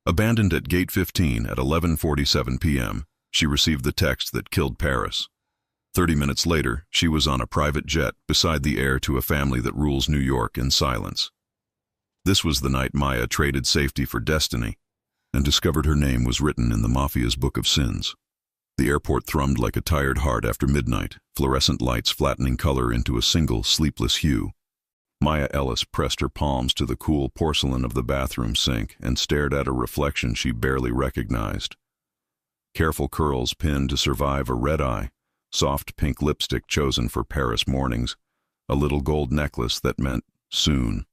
Abandoned at Gate 15 at 11:47 p.m., she received the text that killed Paris. 30 minutes later, she was on a private jet beside the heir to a family that rules New York in silence. This was the night Maya traded safety for destiny and discovered her name was written in the Mafia's book of sins. The airport thrummed like a tired heart after midnight, fluorescent lights flattening color into a single, sleepless hue. Maya Ellis pressed her palms to the cool porcelain of the bathroom sink and stared at a reflection she barely recognized. Careful curls pinned to survive a red eye, soft pink lipstick chosen for Paris mornings, a little gold necklace that meant soon.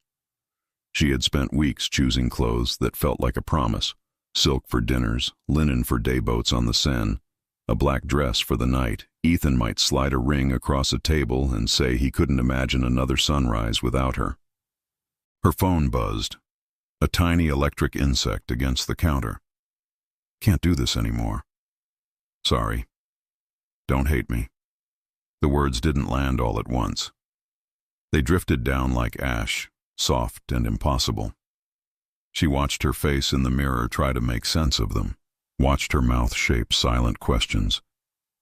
She had spent weeks choosing clothes that felt like a promise, silk for dinners, linen for day boats on the Seine, a black dress for the night. Ethan might slide a ring across a table and say he couldn't imagine another sunrise without her. Her phone buzzed, a tiny electric insect against the counter. Can't do this anymore. Sorry. Don't hate me. The words didn't land all at once. They drifted down like ash, soft and impossible. She watched her face in the mirror try to make sense of them, watched her mouth shape silent questions.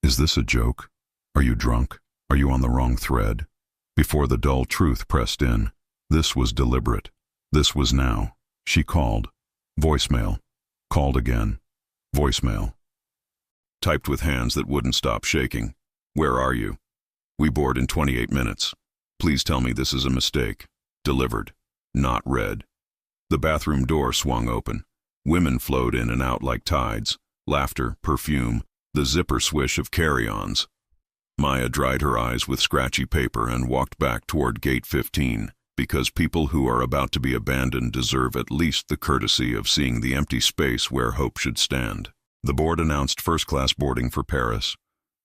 Is this a joke? Are you drunk? Are you on the wrong thread? Before the dull truth pressed in, this was deliberate. This was now. She called. Voicemail. Called again. Voicemail. Typed with hands that wouldn't stop shaking. Where are you? We board in 28 minutes. Please tell me this is a mistake. Delivered. Not read. The bathroom door swung open. Women flowed in and out like tides. Laughter, perfume, the zipper swish of carry-ons. Maya dried her eyes with scratchy paper and walked back toward Gate 15, because people who are about to be abandoned deserve at least the courtesy of seeing the empty space where hope should stand. The board announced first-class boarding for Paris.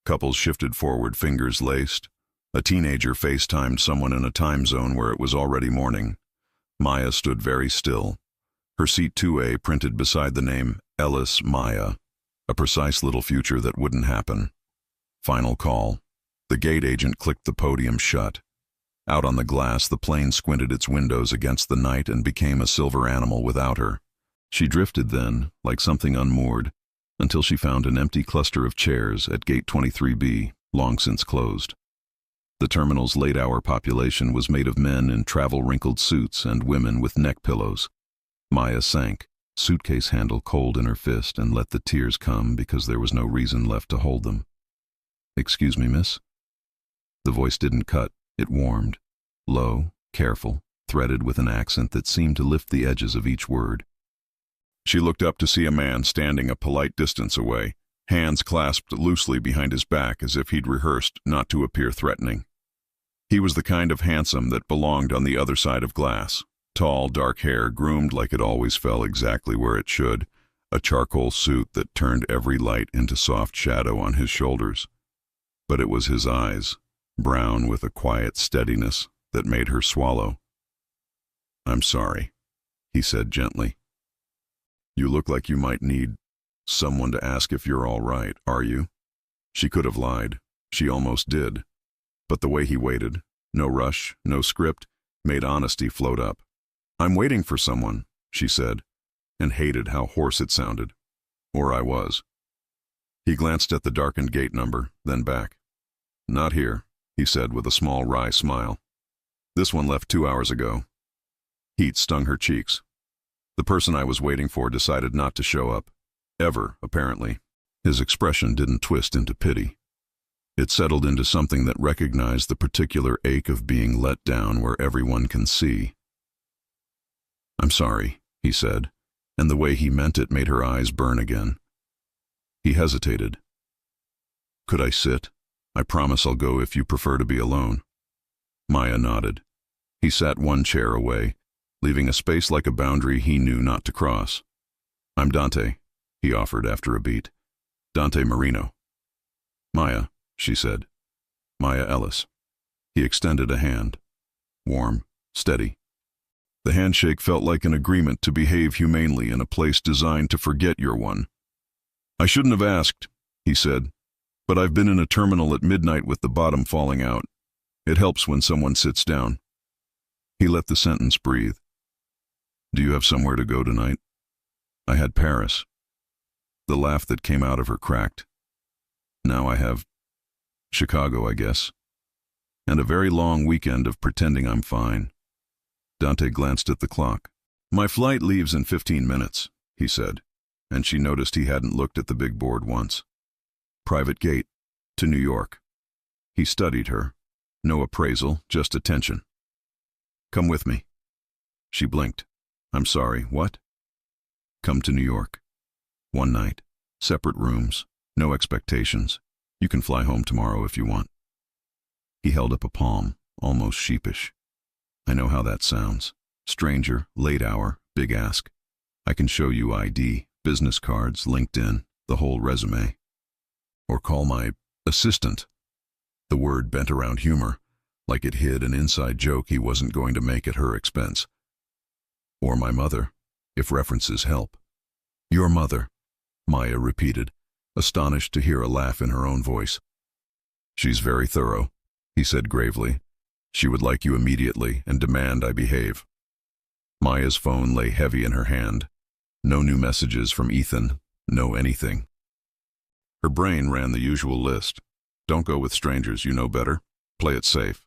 Couples shifted forward, fingers laced. A teenager FaceTimed someone in a time zone where it was already morning. Maya stood very still. Her seat 2A printed beside the name Ellis Maya, a precise little future that wouldn't happen. Final call. The gate agent clicked the podium shut. Out on the glass, the plane squinted its windows against the night and became a silver animal without her. She drifted then, like something unmoored, until she found an empty cluster of chairs at Gate 23B, long since closed. The terminal's late-hour population was made of men in travel-wrinkled suits and women with neck pillows. Maya sank, suitcase handle cold in her fist, and let the tears come because there was no reason left to hold them. Excuse me, miss? The voice didn't cut, it warmed. Low, careful, threaded with an accent that seemed to lift the edges of each word. She looked up to see a man standing a polite distance away, hands clasped loosely behind his back as if he'd rehearsed not to appear threatening. He was the kind of handsome that belonged on the other side of glass. Tall, dark hair, groomed like it always fell exactly where it should, a charcoal suit that turned every light into soft shadow on his shoulders. But it was his eyes, brown with a quiet steadiness that made her swallow. "I'm sorry," he said gently. "You look like you might need someone to ask if you're all right, are you?" She could have lied. She almost did. But the way he waited, no rush, no script, made honesty float up. "I'm waiting for someone," she said, and hated how hoarse it sounded. Or I was. He glanced at the darkened gate number, then back. "Not here," he said with a small wry smile. "This one left 2 hours ago." Heat stung her cheeks. The person I was waiting for decided not to show up. Ever, apparently. His expression didn't twist into pity. It settled into something that recognized the particular ache of being let down where everyone can see. "I'm sorry," he said, and the way he meant it made her eyes burn again. He hesitated. "Could I sit? I promise I'll go if you prefer to be alone." Maya nodded. He sat one chair away, leaving a space like a boundary he knew not to cross. "I'm Dante," he offered after a beat. "Dante Marino." "Maya," she said. "Maya Ellis." He extended a hand. Warm, steady. The handshake felt like an agreement to behave humanely in a place designed to forget you're one. "I shouldn't have asked," he said, "but I've been in a terminal at midnight with the bottom falling out. It helps when someone sits down." He let the sentence breathe. "Do you have somewhere to go tonight?" I had Paris. The laugh that came out of her cracked. Now I have Chicago, I guess. And a very long weekend of pretending I'm fine. Dante glanced at the clock. My flight leaves in 15 minutes, he said, and she noticed he hadn't looked at the big board once. Private gate, to New York. He studied her. No appraisal, just attention. Come with me. She blinked. I'm sorry, what? Come to New York. One night. Separate rooms. No expectations. You can fly home tomorrow if you want. He held up a palm, almost sheepish. I know how that sounds. Stranger, late hour, big ask. I can show you ID, business cards, LinkedIn, the whole resume. Or call my assistant. The word bent around humor, like it hid an inside joke he wasn't going to make at her expense. Or my mother, if references help. Your mother, Maya repeated, astonished to hear a laugh in her own voice. She's very thorough, he said gravely. She would like you immediately and demand I behave. Maya's phone lay heavy in her hand. No new messages from Ethan, no anything. Her brain ran the usual list. Don't go with strangers, you know better. Play it safe.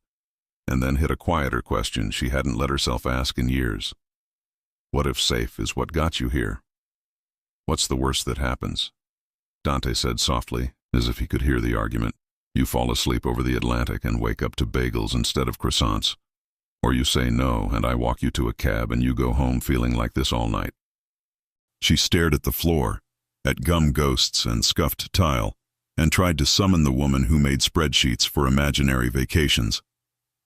And then hit a quieter question she hadn't let herself ask in years. What if safe is what got you here? What's the worst that happens? Dante said softly, as if he could hear the argument. You fall asleep over the Atlantic and wake up to bagels instead of croissants. Or you say no and I walk you to a cab and you go home feeling like this all night. She stared at the floor, at gum ghosts and scuffed tile, and tried to summon the woman who made spreadsheets for imaginary vacations.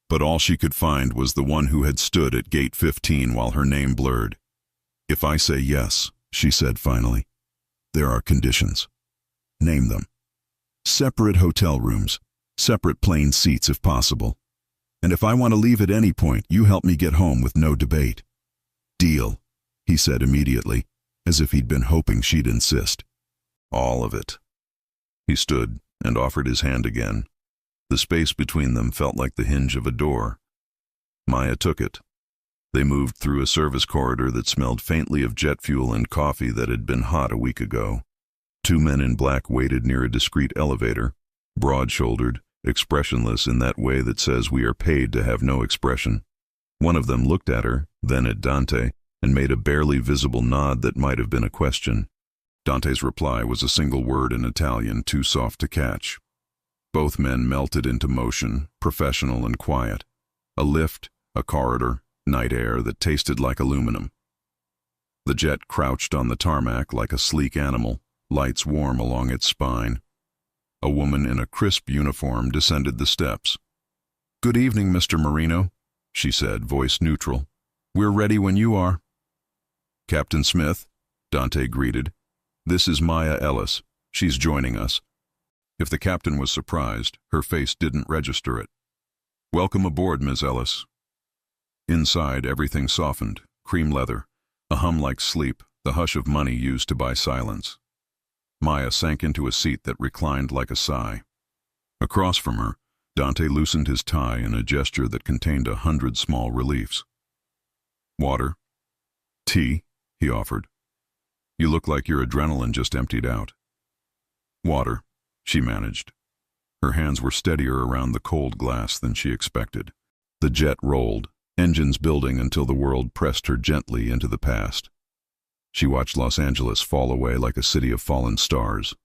But all she could find was the one who had stood at gate 15 while her name blurred. If I say yes, she said finally, there are conditions. Name them. Separate hotel rooms, separate plane seats if possible. And if I want to leave at any point, you help me get home with no debate. Deal, he said immediately, as if he'd been hoping she'd insist. All of it. He stood and offered his hand again. The space between them felt like the hinge of a door. Maya took it. They moved through a service corridor that smelled faintly of jet fuel and coffee that had been hot a week ago. Two men in black waited near a discreet elevator, broad-shouldered, expressionless in that way that says we are paid to have no expression. One of them looked at her, then at Dante, and made a barely visible nod that might have been a question. Dante's reply was a single word in Italian, too soft to catch. Both men melted into motion, professional and quiet. A lift, a corridor, night air that tasted like aluminum. The jet crouched on the tarmac like a sleek animal, lights warm along its spine. A woman in a crisp uniform descended the steps. Good evening, Mr. Marino, she said, voice neutral. We're ready when you are. Captain Smith, Dante greeted. This is Maya Ellis. She's joining us. If the captain was surprised, her face didn't register it. Welcome aboard, Ms. Ellis. Inside, everything softened, cream leather, a hum like sleep, the hush of money used to buy silence. Maya sank into a seat that reclined like a sigh. Across from her, Dante loosened his tie in a gesture that contained 100 small reliefs. Water. Tea, he offered. You look like your adrenaline just emptied out. Water, she managed. Her hands were steadier around the cold glass than she expected. The jet rolled, engines building until the world pressed her gently into the past. She watched Los Angeles fall away like a city of fallen stars.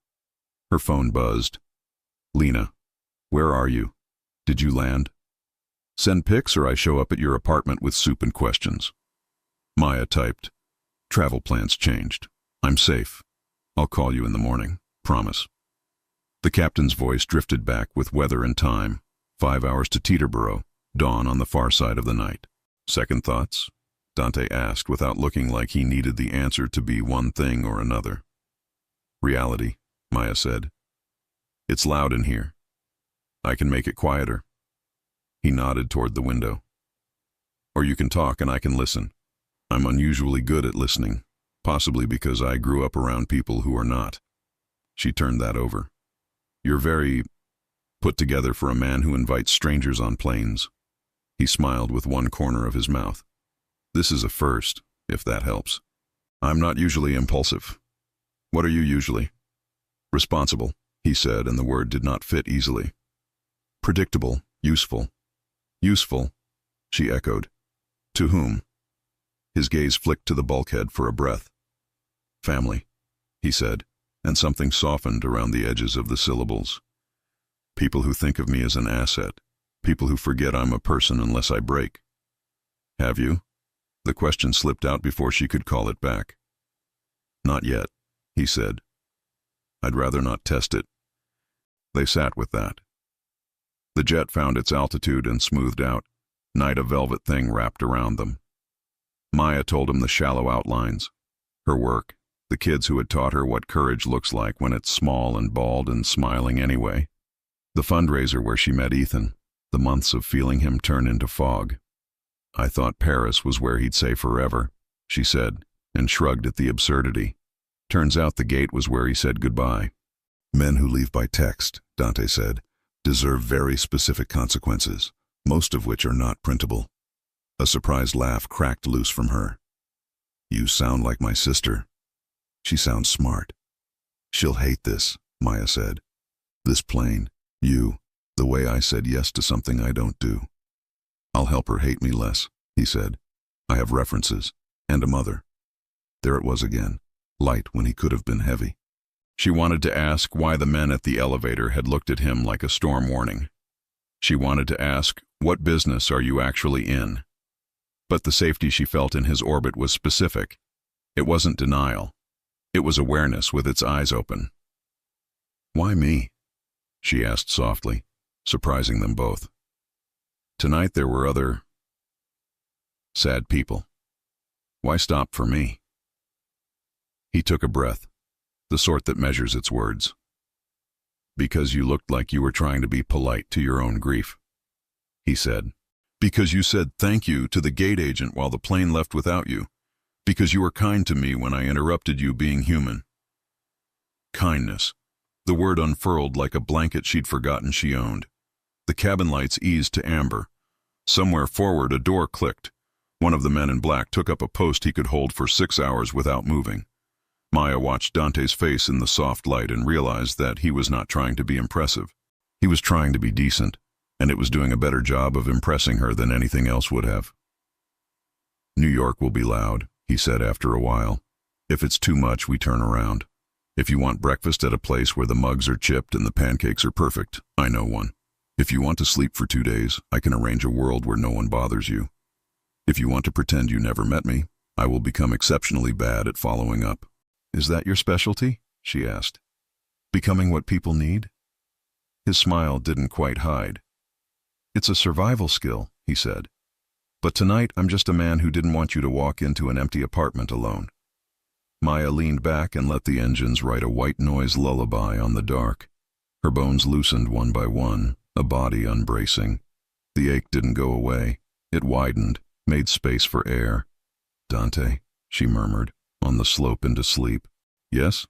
Her phone buzzed. Lena, where are you? Did you land? Send pics or I show up at your apartment with soup and questions. Maya typed. Travel plans changed. I'm safe. I'll call you in the morning. Promise. The captain's voice drifted back with weather and time. 5 hours to Teterboro, dawn on the far side of the night. Second thoughts? Dante asked without looking like he needed the answer to be one thing or another. Reality, Maya said. It's loud in here. I can make it quieter. He nodded toward the window. Or you can talk and I can listen. I'm unusually good at listening, possibly because I grew up around people who are not. She turned that over. You're very put together for a man who invites strangers on planes. He smiled with one corner of his mouth. This is a first, if that helps. I'm not usually impulsive. What are you usually? Responsible, he said, and the word did not fit easily. Predictable, useful. Useful, she echoed. To whom? His gaze flicked to the bulkhead for a breath. Family, he said, and something softened around the edges of the syllables. People who think of me as an asset. People who forget I'm a person unless I break. Have you? The question slipped out before she could call it back. Not yet, he said. I'd rather not test it. They sat with that. The jet found its altitude and smoothed out, night a velvet thing wrapped around them. Maya told him the shallow outlines, her work, the kids who had taught her what courage looks like when it's small and bald and smiling anyway. The fundraiser where she met Ethan, the months of feeling him turn into fog. I thought Paris was where he'd say forever, she said, and shrugged at the absurdity. Turns out the gate was where he said goodbye. Men who leave by text, Dante said, deserve very specific consequences, most of which are not printable. A surprised laugh cracked loose from her. You sound like my sister. She sounds smart. She'll hate this, Maya said. This plane, you, the way I said yes to something I don't do. I'll help her hate me less, he said. I have references, and a mother. There it was again, light when he could have been heavy. She wanted to ask why the men at the elevator had looked at him like a storm warning. She wanted to ask, what business are you actually in? But the safety she felt in his orbit was specific. It wasn't denial. It was awareness with its eyes open. Why me? She asked softly, surprising them both. Tonight there were other sad people. Why stop for me? He took a breath, the sort that measures its words. Because you looked like you were trying to be polite to your own grief, he said. Because you said thank you to the gate agent while the plane left without you. Because you were kind to me when I interrupted you being human. Kindness. The word unfurled like a blanket she'd forgotten she owned. The cabin lights eased to amber. Somewhere forward a door clicked. One of the men in black took up a post he could hold for 6 hours without moving. Maya watched Dante's face in the soft light and realized that he was not trying to be impressive. He was trying to be decent, and it was doing a better job of impressing her than anything else would have. New York will be loud, he said after a while. If it's too much, we turn around. If you want breakfast at a place where the mugs are chipped and the pancakes are perfect, I know one. If you want to sleep for 2 days, I can arrange a world where no one bothers you. If you want to pretend you never met me, I will become exceptionally bad at following up. Is that your specialty? She asked. Becoming what people need? His smile didn't quite hide. It's a survival skill, he said. But tonight I'm just a man who didn't want you to walk into an empty apartment alone. Maya leaned back and let the engines write a white noise lullaby on the dark. Her bones loosened one by one, a body unbracing. The ache didn't go away. It widened, made space for air. Dante, she murmured, on the slope into sleep. Yes?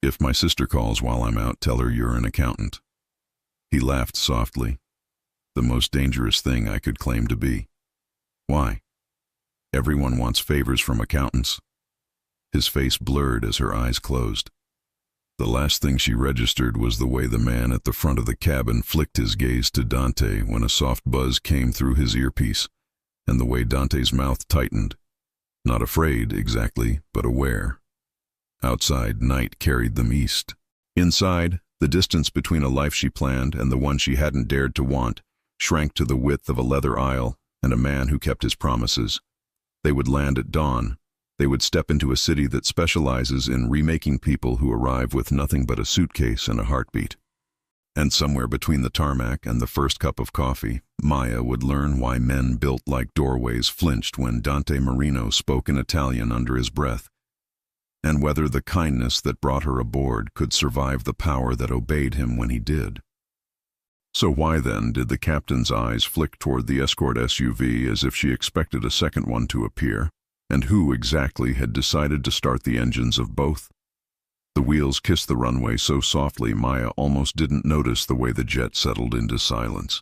If my sister calls while I'm out, tell her you're an accountant. He laughed softly. The most dangerous thing I could claim to be. Why? Everyone wants favors from accountants. His face blurred as her eyes closed. The last thing she registered was the way the man at the front of the cabin flicked his gaze to Dante when a soft buzz came through his earpiece, and the way Dante's mouth tightened. Not afraid, exactly, but aware. Outside, night carried them east. Inside, the distance between a life she planned and the one she hadn't dared to want shrank to the width of a leather aisle and a man who kept his promises. They would land at dawn. They would step into a city that specializes in remaking people who arrive with nothing but a suitcase and a heartbeat. And somewhere between the tarmac and the first cup of coffee, Maya would learn why men built like doorways flinched when Dante Marino spoke in Italian under his breath, and whether the kindness that brought her aboard could survive the power that obeyed him when he did. So why then did the captain's eyes flick toward the escort SUV as if she expected a second one to appear? And who exactly had decided to start the engines of both? The wheels kissed the runway so softly Maya almost didn't notice the way the jet settled into silence.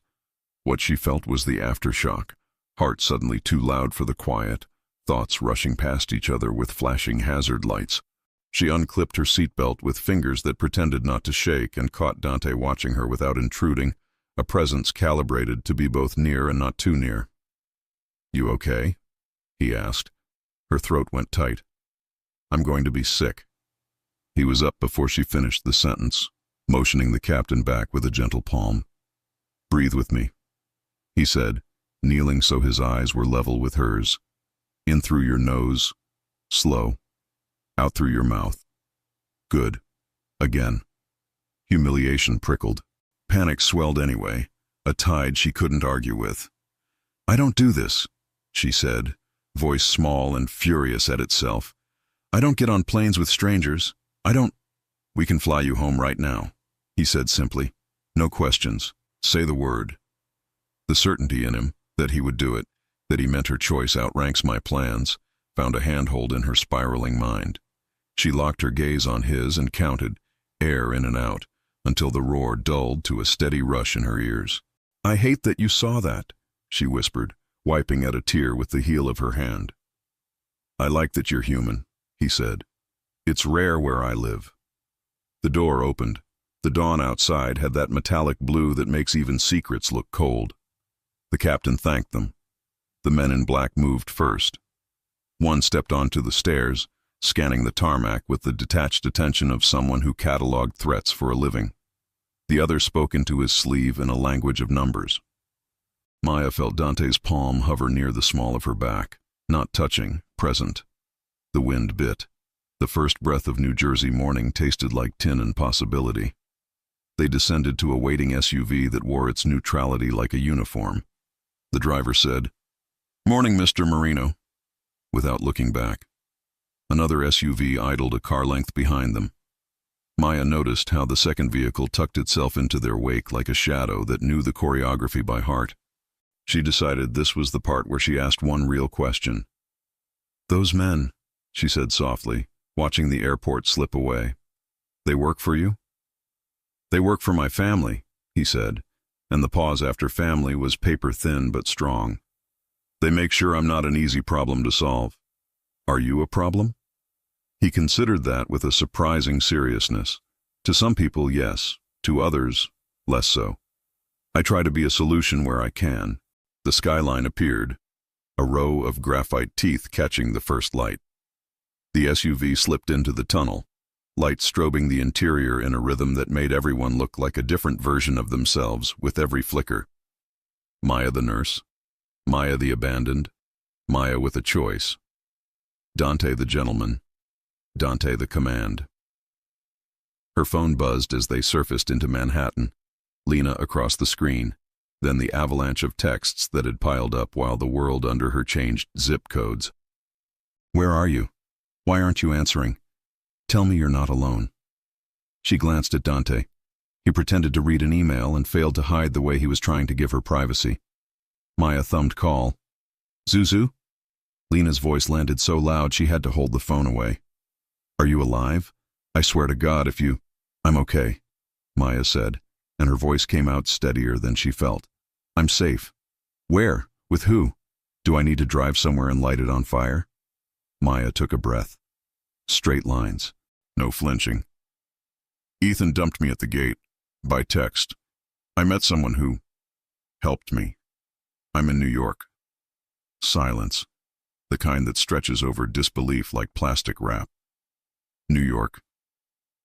What she felt was the aftershock, heart suddenly too loud for the quiet, thoughts rushing past each other with flashing hazard lights. She unclipped her seatbelt with fingers that pretended not to shake and caught Dante watching her without intruding, a presence calibrated to be both near and not too near. "You okay?" he asked. Her throat went tight. "I'm going to be sick." He was up before she finished the sentence, motioning the captain back with a gentle palm. "Breathe with me," he said, kneeling so his eyes were level with hers. "In through your nose, slow. Out through your mouth. Good. Again." Humiliation prickled. Panic swelled anyway, a tide she couldn't argue with. "I don't do this," she said, voice small and furious at itself. "I don't get on planes with strangers. I don't—" "We can fly you home right now," he said simply. "No questions. Say the word." The certainty in him, that he would do it, that he meant her choice outranks my plans, found a handhold in her spiraling mind. She locked her gaze on his and counted, air in and out, until the roar dulled to a steady rush in her ears. "I hate that you saw that," she whispered, wiping at a tear with the heel of her hand. "I like that you're human," he said. "It's rare where I live." The door opened. The dawn outside had that metallic blue that makes even secrets look cold. The captain thanked them. The men in black moved first. One stepped onto the stairs, scanning the tarmac with the detached attention of someone who cataloged threats for a living. The other spoke into his sleeve in a language of numbers. Maya felt Dante's palm hover near the small of her back, not touching, present. The wind bit. The first breath of New Jersey morning tasted like tin and possibility. They descended to a waiting SUV that wore its neutrality like a uniform. The driver said, "Morning, Mr. Marino," without looking back. Another SUV idled a car length behind them. Maya noticed how the second vehicle tucked itself into their wake like a shadow that knew the choreography by heart. She decided this was the part where she asked one real question. "Those men," she said softly, watching the airport slip away. "They work for you?" "They work for my family," he said, and the pause after family was paper thin but strong. "They make sure I'm not an easy problem to solve." "Are you a problem?" He considered that with a surprising seriousness. To some people, yes. To others, less so. "I try to be a solution where I can." The skyline appeared, a row of graphite teeth catching the first light. The SUV slipped into the tunnel, light strobing the interior in a rhythm that made everyone look like a different version of themselves with every flicker. Maya the nurse, Maya the abandoned, Maya with a choice. Dante the gentleman, Dante the command. Her phone buzzed as they surfaced into Manhattan, Lena across the screen, then the avalanche of texts that had piled up while the world under her changed zip codes. "Where are you? Why aren't you answering? Tell me you're not alone." She glanced at Dante. He pretended to read an email and failed to hide the way he was trying to give her privacy. Maya thumbed call. "Zuzu?" Lena's voice landed so loud she had to hold the phone away. "Are you alive? I swear to God if you—" "I'm okay," Maya said, and her voice came out steadier than she felt. "I'm safe." "Where? With who? Do I need to drive somewhere and light it on fire?" Maya took a breath. Straight lines. No flinching. "Ethan dumped me at the gate. By text. I met someone who helped me. I'm in New York." Silence. The kind that stretches over disbelief like plastic wrap. "New York.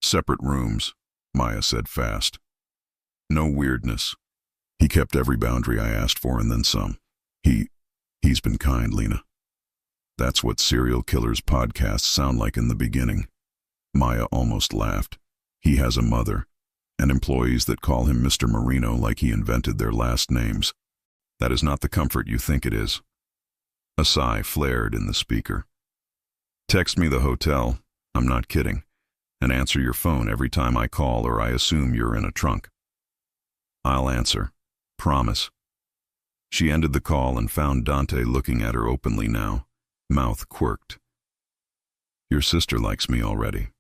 Separate rooms," Maya said fast. "No weirdness. He kept every boundary I asked for and then some. He's been kind, Lena." That's what serial killers' podcasts sound like in the beginning. Maya almost laughed. He has a mother, and employees that call him Mr. Marino like he invented their last names. That is not the comfort you think it is. A sigh flared in the speaker. "Text me the hotel, I'm not kidding, and answer your phone every time I call or I assume you're in a trunk." "I'll answer. Promise." She ended the call and found Dante looking at her openly now, mouth quirked. "Your sister likes me already.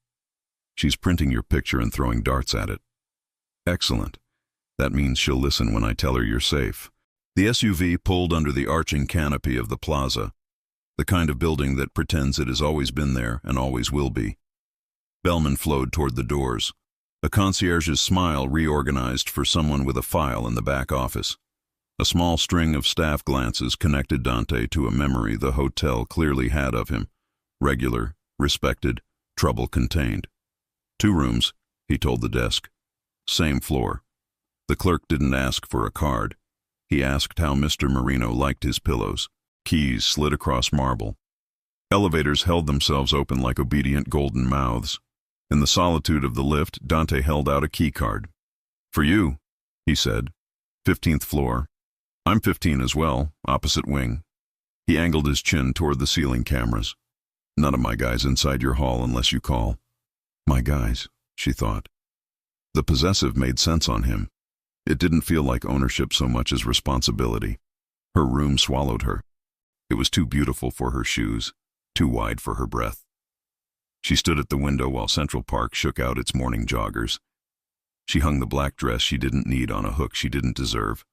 She's printing your picture and throwing darts at it." "Excellent. That means she'll listen when I tell her you're safe." The SUV pulled under the arching canopy of the plaza. The kind of building that pretends it has always been there and always will be. Bellman flowed toward the doors. A concierge's smile reorganized for someone with a file in the back office. A small string of staff glances connected Dante to a memory the hotel clearly had of him. Regular, respected, trouble contained. 2 rooms, he told the desk. Same floor. The clerk didn't ask for a card. He asked how Mr. Marino liked his pillows. Keys slid across marble. Elevators held themselves open like obedient golden mouths. In the solitude of the lift, Dante held out a key card. "For you," he said. 15th floor. "I'm 15 as well, opposite wing." He angled his chin toward the ceiling cameras. "None of my guys inside your hall unless you call." My guys, she thought. The possessive made sense on him. It didn't feel like ownership so much as responsibility. Her room swallowed her. It was too beautiful for her shoes, too wide for her breath. She stood at the window while Central Park shook out its morning joggers. She hung the black dress she didn't need on a hook she didn't deserve.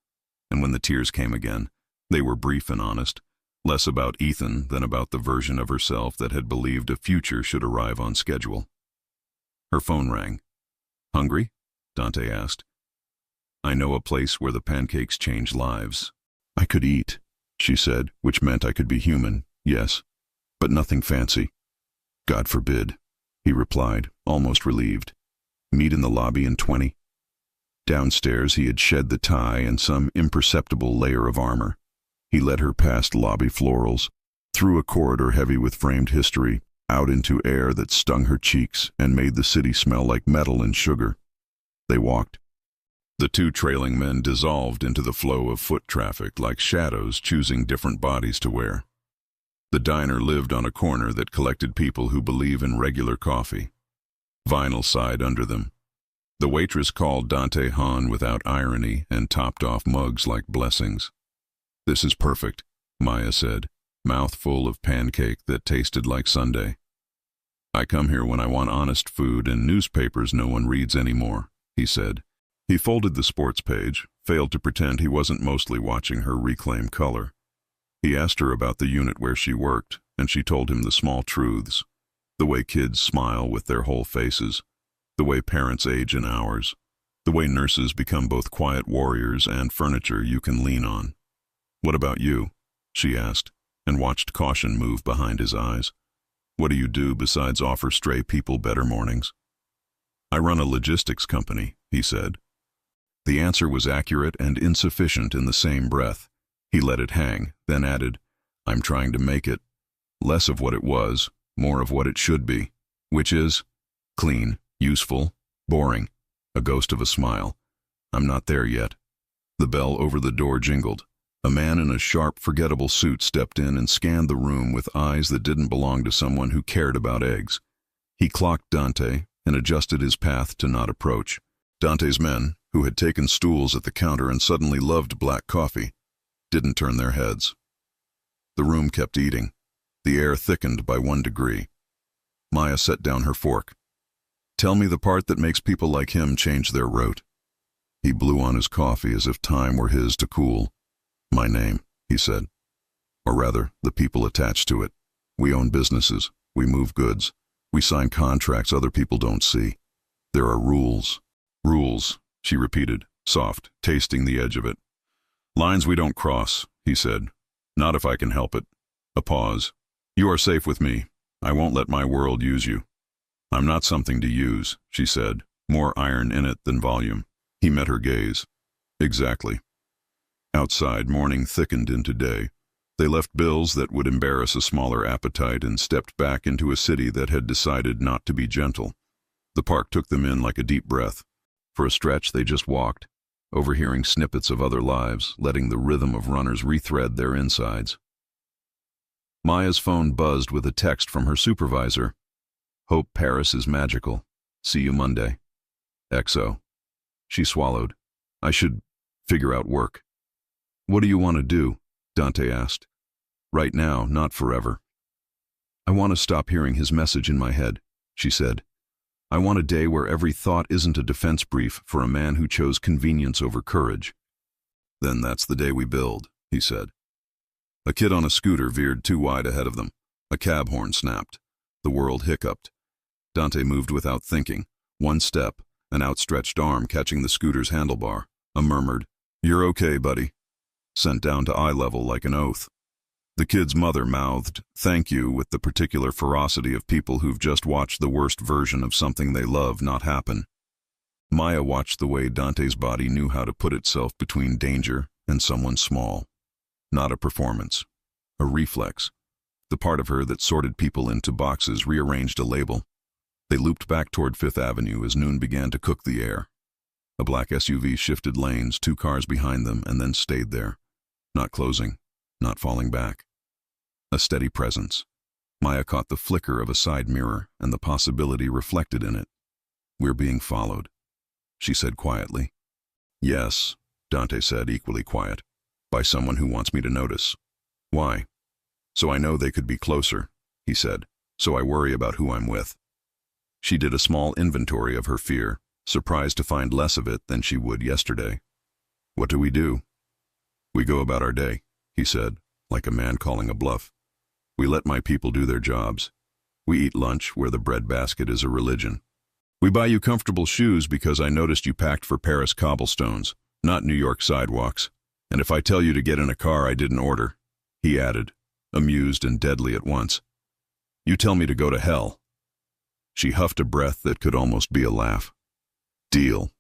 And when the tears came again, they were brief and honest, less about Ethan than about the version of herself that had believed a future should arrive on schedule. Her phone rang. "Hungry?" Dante asked. "I know a place where the pancakes change lives." "I could eat," she said, which meant I could be human, yes, but nothing fancy. "God forbid," he replied, almost relieved. "Meet in the lobby in 20. Downstairs he had shed the tie and some imperceptible layer of armor. He led her past lobby florals, through a corridor heavy with framed history, out into air that stung her cheeks and made the city smell like metal and sugar. They walked. The 2 trailing men dissolved into the flow of foot traffic like shadows choosing different bodies to wear. The diner lived on a corner that collected people who believe in regular coffee. Vinyl sighed under them. The waitress called Dante Han without irony and topped off mugs like blessings. "This is perfect," Maya said, mouth full of pancake that tasted like Sunday. "I come here when I want honest food and newspapers no one reads anymore," he said. He folded the sports page, failed to pretend he wasn't mostly watching her reclaim color. He asked her about the unit where she worked, and she told him the small truths. The way kids smile with their whole faces, the way parents age in hours, the way nurses become both quiet warriors and furniture you can lean on. "What about you?" she asked, and watched caution move behind his eyes. "What do you do besides offer stray people better mornings?" "I run a logistics company," he said. The answer was accurate and insufficient in the same breath. He let it hang, then added, "I'm trying to make it less of what it was, more of what it should be, which is clean, useful, boring." A ghost of a smile. "I'm not there yet." The bell over the door jingled. A man in a sharp, forgettable suit stepped in and scanned the room with eyes that didn't belong to someone who cared about eggs. He clocked Dante and adjusted his path to not approach. Dante's men, who had taken stools at the counter and suddenly loved black coffee, didn't turn their heads. The room kept eating. The air thickened by 1 degree. Maya set down her fork. "Tell me the part that makes people like him change their route." He blew on his coffee as if time were his to cool. "My name," he said. "Or rather, the people attached to it. We own businesses. We move goods. We sign contracts other people don't see. There are rules." "Rules," she repeated, soft, tasting the edge of it. "Lines we don't cross," he said. "Not if I can help it." A pause. "You are safe with me. I won't let my world use you." "I'm not something to use," she said, more iron in it than volume. He met her gaze. "Exactly." Outside, morning thickened into day. They left bills that would embarrass a smaller appetite and stepped back into a city that had decided not to be gentle. The park took them in like a deep breath. For a stretch, they just walked, overhearing snippets of other lives, letting the rhythm of runners rethread their insides. Maya's phone buzzed with a text from her supervisor. "Hope Paris is magical. See you Monday. XO." She swallowed. "I should figure out work." "What do you want to do?" Dante asked. "Right now, not forever." "I want to stop hearing his message in my head," she said. "I want a day where every thought isn't a defense brief for a man who chose convenience over courage." "Then that's the day we build," he said. A kid on a scooter veered too wide ahead of them. A cab horn snapped. The world hiccuped. Dante moved without thinking. One step, an outstretched arm catching the scooter's handlebar. A murmured, "You're okay, buddy," sent down to eye level like an oath. The kid's mother mouthed, "Thank you," with the particular ferocity of people who've just watched the worst version of something they love not happen. Maya watched the way Dante's body knew how to put itself between danger and someone small. Not a performance. A reflex. The part of her that sorted people into boxes rearranged a label. They looped back toward Fifth Avenue as noon began to cook the air. A black SUV shifted lanes, 2 cars behind them, and then stayed there. Not closing, not falling back. A steady presence. Maya caught the flicker of a side mirror and the possibility reflected in it. "We're being followed," she said quietly. "Yes," Dante said, equally quiet. "By someone who wants me to notice." "Why?" "So I know they could be closer," he said. "So I worry about who I'm with." She did a small inventory of her fear, surprised to find less of it than she would yesterday. "What do? We go about our day," he said, like a man calling a bluff. "We let my people do their jobs. We eat lunch where the breadbasket is a religion. We buy you comfortable shoes because I noticed you packed for Paris cobblestones, not New York sidewalks. And if I tell you to get in a car I didn't order," he added, amused and deadly at once, "you tell me to go to hell." She huffed a breath that could almost be a laugh. "Deal."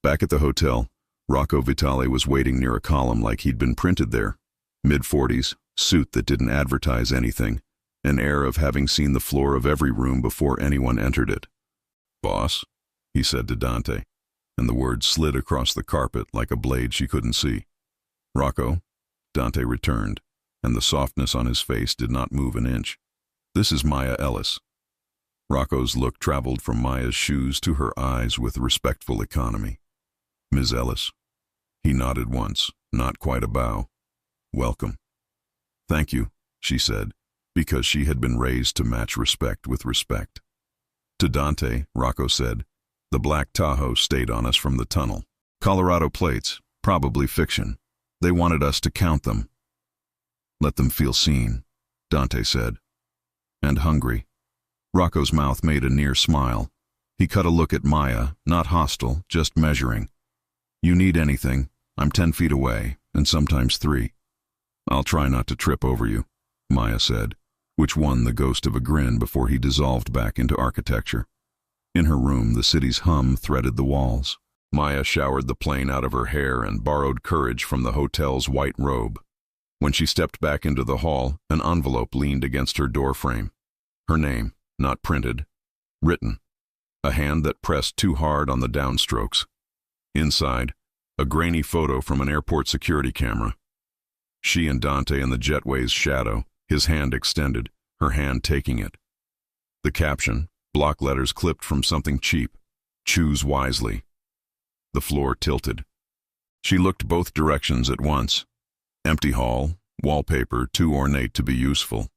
Back at the hotel, Rocco Vitale was waiting near a column like he'd been printed there. Mid-40s, suit that didn't advertise anything, an air of having seen the floor of every room before anyone entered it. "Boss," he said to Dante, and the words slid across the carpet like a blade she couldn't see. "Rocco," Dante returned, and the softness on his face did not move an inch. "This is Maya Ellis." Rocco's look traveled from Maya's shoes to her eyes with respectful economy. "Ms. Ellis." He nodded once, not quite a bow. "Welcome." "Thank you," she said, because she had been raised to match respect with respect. To Dante, Rocco said, "The black Tahoe stayed on us from the tunnel. Colorado plates, probably fiction. They wanted us to count them." "Let them feel seen," Dante said. "And hungry." Rocco's mouth made a near smile. He cut a look at Maya, not hostile, just measuring. "You need anything, I'm 10 feet away, and sometimes 3. "I'll try not to trip over you," Maya said, which won the ghost of a grin before he dissolved back into architecture. In her room, the city's hum threaded the walls. Maya showered the plane out of her hair and borrowed courage from the hotel's white robe. When she stepped back into the hall, an envelope leaned against her doorframe. Her name, not printed, written. A hand that pressed too hard on the downstrokes. Inside, a grainy photo from an airport security camera. She and Dante in the jetway's shadow, his hand extended, her hand taking it. The caption, block letters clipped from something cheap, "Choose wisely." The floor tilted. She looked both directions at once. Empty hall, wallpaper too ornate to be useful.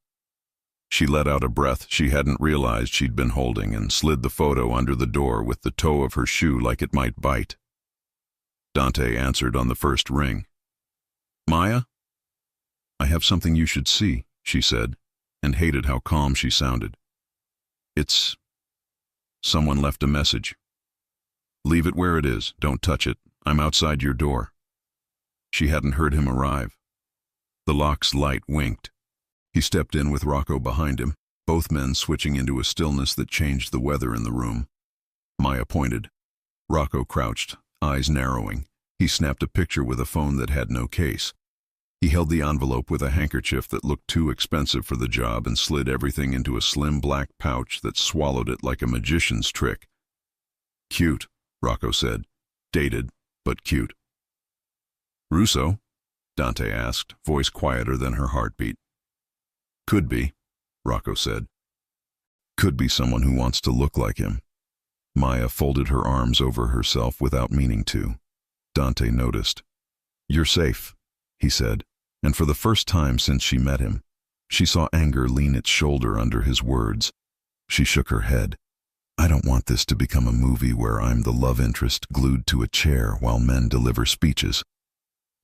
She let out a breath she hadn't realized she'd been holding and slid the photo under the door with the toe of her shoe like it might bite. Dante answered on the first ring. "Maya?" "I have something you should see," she said, and hated how calm she sounded. "It's... someone left a message." "Leave it where it is, don't touch it, I'm outside your door." She hadn't heard him arrive. The lock's light winked. He stepped in with Rocco behind him, both men switching into a stillness that changed the weather in the room. Maya pointed. Rocco crouched, eyes narrowing. He snapped a picture with a phone that had no case. He held the envelope with a handkerchief that looked too expensive for the job and slid everything into a slim black pouch that swallowed it like a magician's trick. "Cute," Rocco said. "Dated, but cute." "Russo?" Dante asked, voice quieter than her heartbeat. "Could be," Rocco said. "Could be someone who wants to look like him." Maya folded her arms over herself without meaning to. Dante noticed. "You're safe," he said, and for the first time since she met him, she saw anger lean its shoulder under his words. She shook her head. "I don't want this to become a movie where I'm the love interest glued to a chair while men deliver speeches."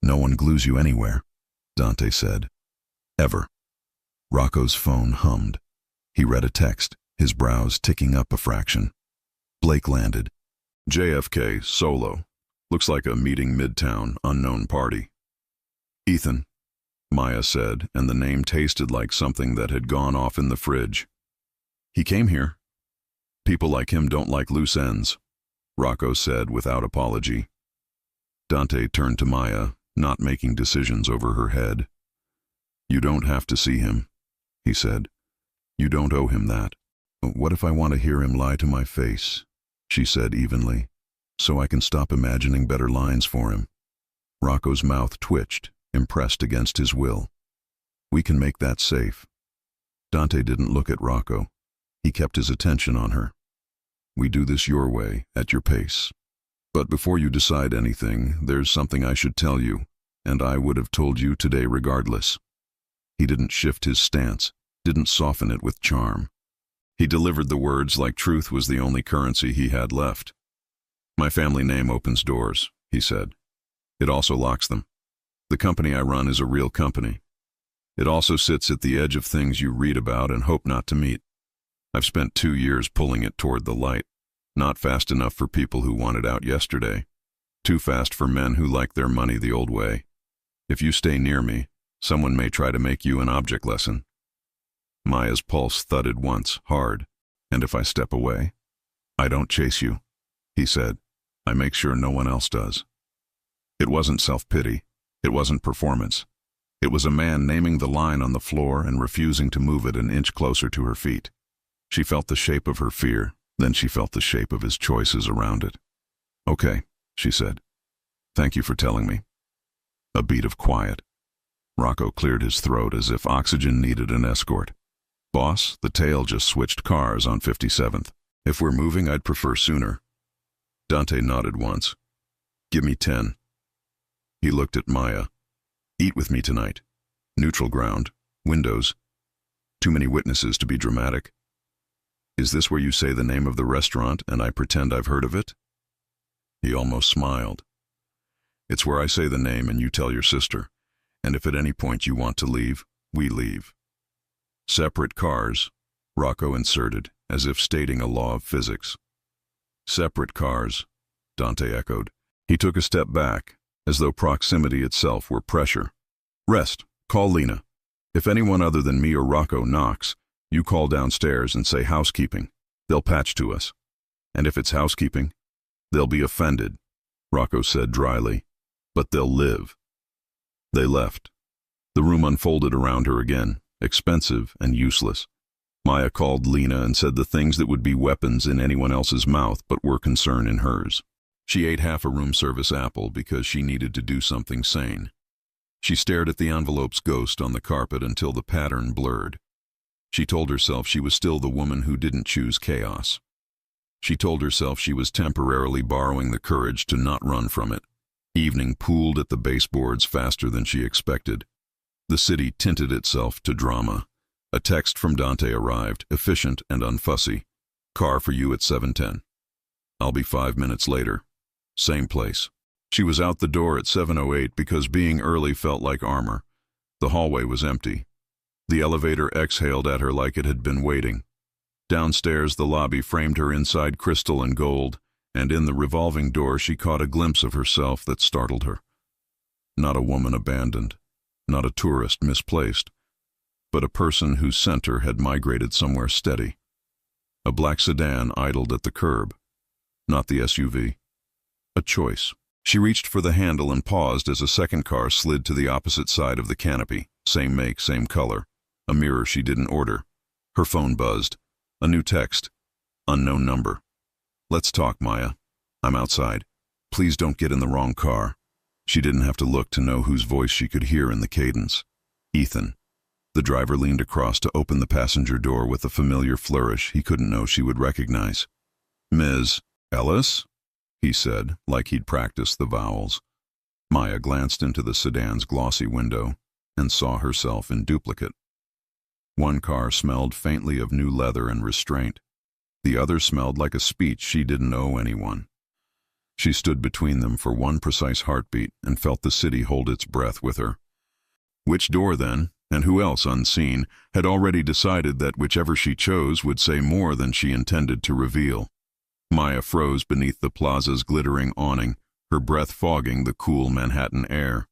"No one glues you anywhere," Dante said. Ever. Rocco's phone hummed. He read a text, his brows ticking up a fraction. Blake landed. JFK, solo. Looks like a meeting midtown, unknown party. Ethan, Maya said, and the name tasted like something that had gone off in the fridge. He came here. People like him don't like loose ends, Rocco said without apology. Dante turned to Maya, not making decisions over her head. You don't have to see him, he said. You don't owe him that. What if I want to hear him lie to my face, she said evenly, so I can stop imagining better lines for him. Rocco's mouth twitched, impressed against his will. We can make that safe. Dante didn't look at Rocco. He kept his attention on her. We do this your way, at your pace. But before you decide anything, there's something I should tell you, and I would have told you today regardless. He didn't shift his stance, didn't soften it with charm. He delivered the words like truth was the only currency he had left. My family name opens doors, he said. It also locks them. The company I run is a real company. It also sits at the edge of things you read about and hope not to meet. I've spent 2 years pulling it toward the light. Not fast enough for people who want it out yesterday. Too fast for men who like their money the old way. If you stay near me, someone may try to make you an object lesson. Maya's pulse thudded once, hard. And if I step away? I don't chase you, he said. I make sure no one else does. It wasn't self-pity. It wasn't performance. It was a man naming the line on the floor and refusing to move it an inch closer to her feet. She felt the shape of her fear, then she felt the shape of his choices around it. Okay, she said. Thank you for telling me. A beat of quiet. Rocco cleared his throat as if oxygen needed an escort. Boss, the tail just switched cars on 57th. If we're moving, I'd prefer sooner. Dante nodded once. Give me 10. He looked at Maya. Eat with me tonight. Neutral ground. Windows. Too many witnesses to be dramatic. Is this where you say the name of the restaurant and I pretend I've heard of it? He almost smiled. It's where I say the name and you tell your sister. And if at any point you want to leave, we leave. Separate cars, Rocco inserted, as if stating a law of physics. Separate cars, Dante echoed. He took a step back, as though proximity itself were pressure. Rest, call Lena. If anyone other than me or Rocco knocks, you call downstairs and say housekeeping. They'll patch to us. And if it's housekeeping, they'll be offended, Rocco said dryly. But they'll live. They left. The room unfolded around her again, expensive and useless. Maya called Lena and said the things that would be weapons in anyone else's mouth but were concern in hers. She ate half a room service apple because she needed to do something sane. She stared at the envelope's ghost on the carpet until the pattern blurred. She told herself she was still the woman who didn't choose chaos. She told herself she was temporarily borrowing the courage to not run from it. Evening pooled at the baseboards faster than she expected. The city tinted itself to drama. A text from Dante arrived, efficient and unfussy. Car for you at 7:10. I'll be 5 minutes later. Same place. She was out the door at 7:08 because being early felt like armor. The hallway was empty. The elevator exhaled at her like it had been waiting. Downstairs, the lobby framed her inside crystal and gold, and in the revolving door she caught a glimpse of herself that startled her. Not a woman abandoned, not a tourist misplaced, but a person whose center had migrated somewhere steady. A black sedan idled at the curb, not the SUV. A choice. She reached for the handle and paused as a second car slid to the opposite side of the canopy. Same make, same color. A mirror she didn't order. Her phone buzzed. A new text. Unknown number. Let's talk, Maya. I'm outside. Please don't get in the wrong car. She didn't have to look to know whose voice she could hear in the cadence. Ethan. The driver leaned across to open the passenger door with a familiar flourish he couldn't know she would recognize. Ms. Ellis? He said, like he'd practiced the vowels. Maya glanced into the sedan's glossy window and saw herself in duplicate. One car smelled faintly of new leather and restraint. The other smelled like a speech she didn't owe anyone. She stood between them for one precise heartbeat and felt the city hold its breath with her. Which door, then? And who else, unseen, had already decided that whichever she chose would say more than she intended to reveal. Maya froze beneath the plaza's glittering awning, her breath fogging the cool Manhattan air.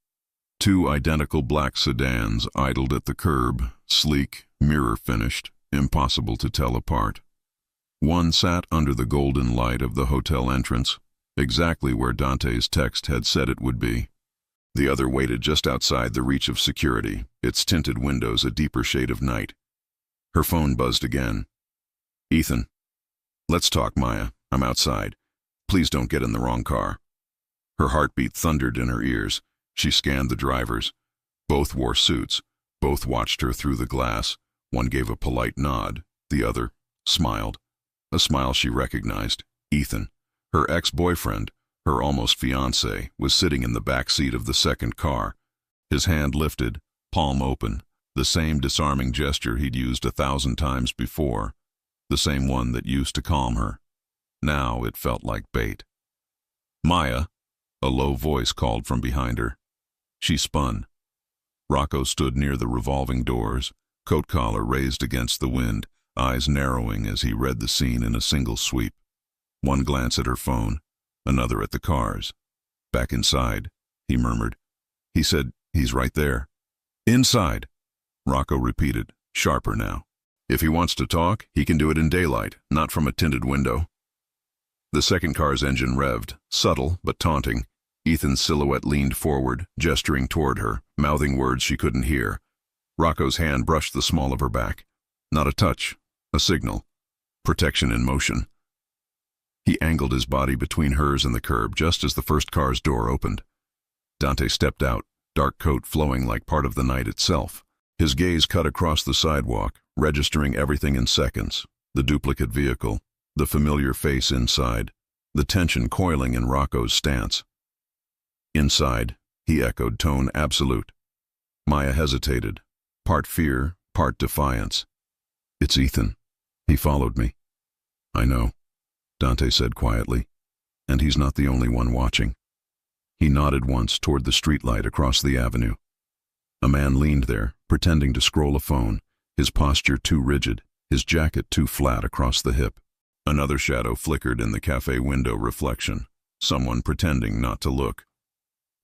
Two identical black sedans idled at the curb, sleek, mirror-finished, impossible to tell apart. One sat under the golden light of the hotel entrance, exactly where Dante's text had said it would be. The other waited just outside the reach of security, its tinted windows a deeper shade of night. Her phone buzzed again. "Ethan." "Let's talk, Maya. I'm outside. Please don't get in the wrong car." Her heartbeat thundered in her ears. She scanned the drivers. Both wore suits. Both watched her through the glass. One gave a polite nod. The other smiled. A smile she recognized. Ethan, her ex-boyfriend, her almost fiancé, was sitting in the back seat of the second car. His hand lifted, palm open, the same disarming gesture he'd used 1,000 times before, the same one that used to calm her. Now it felt like bait. "Maya," a low voice called from behind her. She spun. Rocco stood near the revolving doors, coat collar raised against the wind, eyes narrowing as he read the scene in a single sweep. One glance at her phone, another at the cars. "Back inside," he murmured. "He said he's right there." "Inside," Rocco repeated, sharper now. "If he wants to talk, he can do it in daylight, not from a tinted window." The second car's engine revved, subtle but taunting. Ethan's silhouette leaned forward, gesturing toward her, mouthing words she couldn't hear. Rocco's hand brushed the small of her back. Not a touch, a signal. Protection in motion. He angled his body between hers and the curb just as the first car's door opened. Dante stepped out, dark coat flowing like part of the night itself. His gaze cut across the sidewalk, registering everything in seconds. The duplicate vehicle, the familiar face inside, the tension coiling in Rocco's stance. "Inside," he echoed, tone absolute. Maya hesitated, part fear, part defiance. "It's Ethan. He followed me." "I know," Dante said quietly, "and he's not the only one watching." He nodded once toward the streetlight across the avenue. A man leaned there, pretending to scroll a phone, his posture too rigid, his jacket too flat across the hip. Another shadow flickered in the cafe window reflection, someone pretending not to look.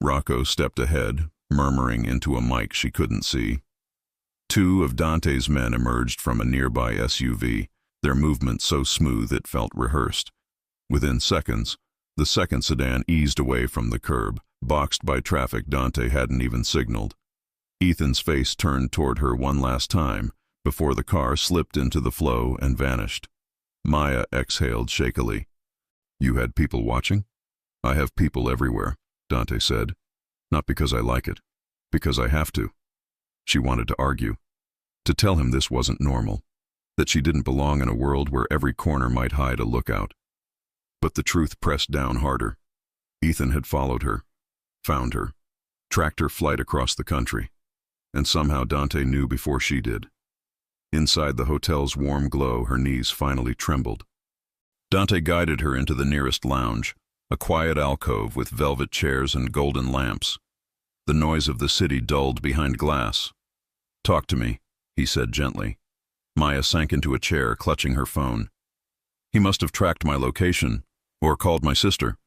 Rocco stepped ahead, murmuring into a mic she couldn't see. Two of Dante's men emerged from a nearby SUV, their movement so smooth it felt rehearsed. Within seconds, the second sedan eased away from the curb, boxed by traffic Dante hadn't even signaled. Ethan's face turned toward her one last time, before the car slipped into the flow and vanished. Maya exhaled shakily. "You had people watching?" "I have people everywhere," Dante said. "Not because I like it, because I have to." She wanted to argue, to tell him this wasn't normal, that she didn't belong in a world where every corner might hide a lookout. But the truth pressed down harder. Ethan had followed her, found her, tracked her flight across the country, and somehow Dante knew before she did. Inside the hotel's warm glow, her knees finally trembled. Dante guided her into the nearest lounge, a quiet alcove with velvet chairs and golden lamps. The noise of the city dulled behind glass. "Talk to me," he said gently. Maya sank into a chair, clutching her phone. "He must have tracked my location, or called my sister.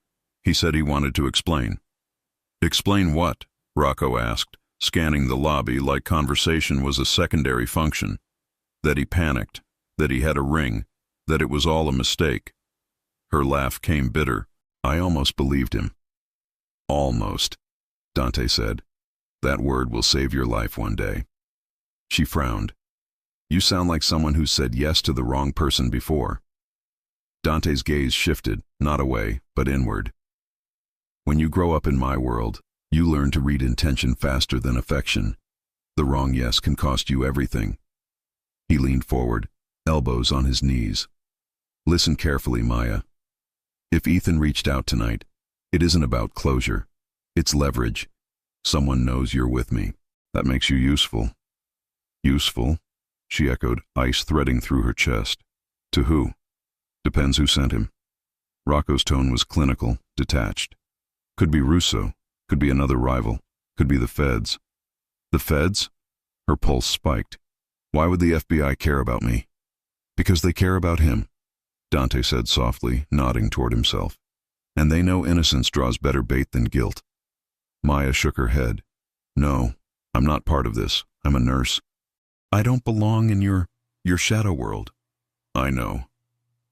He said he wanted to explain." "Explain what?" Rocco asked, scanning the lobby like conversation was a secondary function. That he panicked, that he had a ring, that it was all a mistake. Her laugh came bitter. "I almost believed him." "Almost," Dante said. "That word will save your life one day." She frowned. "You sound like someone who said yes to the wrong person before." Dante's gaze shifted, not away, but inward. "When you grow up in my world, you learn to read intention faster than affection. The wrong yes can cost you everything." He leaned forward, elbows on his knees. "Listen carefully, Maya. If Ethan reached out tonight, it isn't about closure. It's leverage. Someone knows you're with me. That makes you useful." "Useful?" she echoed, ice threading through her chest. "To who?" "Depends who sent him." Rocco's tone was clinical, detached. "Could be Russo, could be another rival, could be the feds." "The feds?" Her pulse spiked. Why would the FBI care about me? Because they care about him, Dante said softly, nodding toward himself. And they know innocence draws better bait than guilt. Maya shook her head. No, I'm not part of this. I'm a nurse. I don't belong in your shadow world. I know.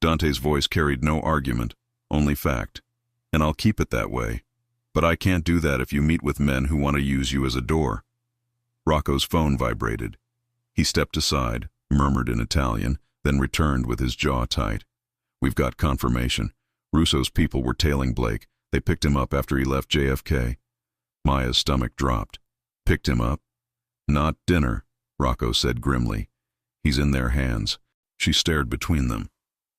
Dante's voice carried no argument, only fact. And I'll keep it that way. But I can't do that if you meet with men who want to use you as a door. Rocco's phone vibrated. He stepped aside, murmured in Italian, then returned with his jaw tight. We've got confirmation. Russo's people were tailing Blake. They picked him up after he left JFK. Maya's stomach dropped. Picked him up? Not dinner, Rocco said grimly. He's in their hands. She stared between them.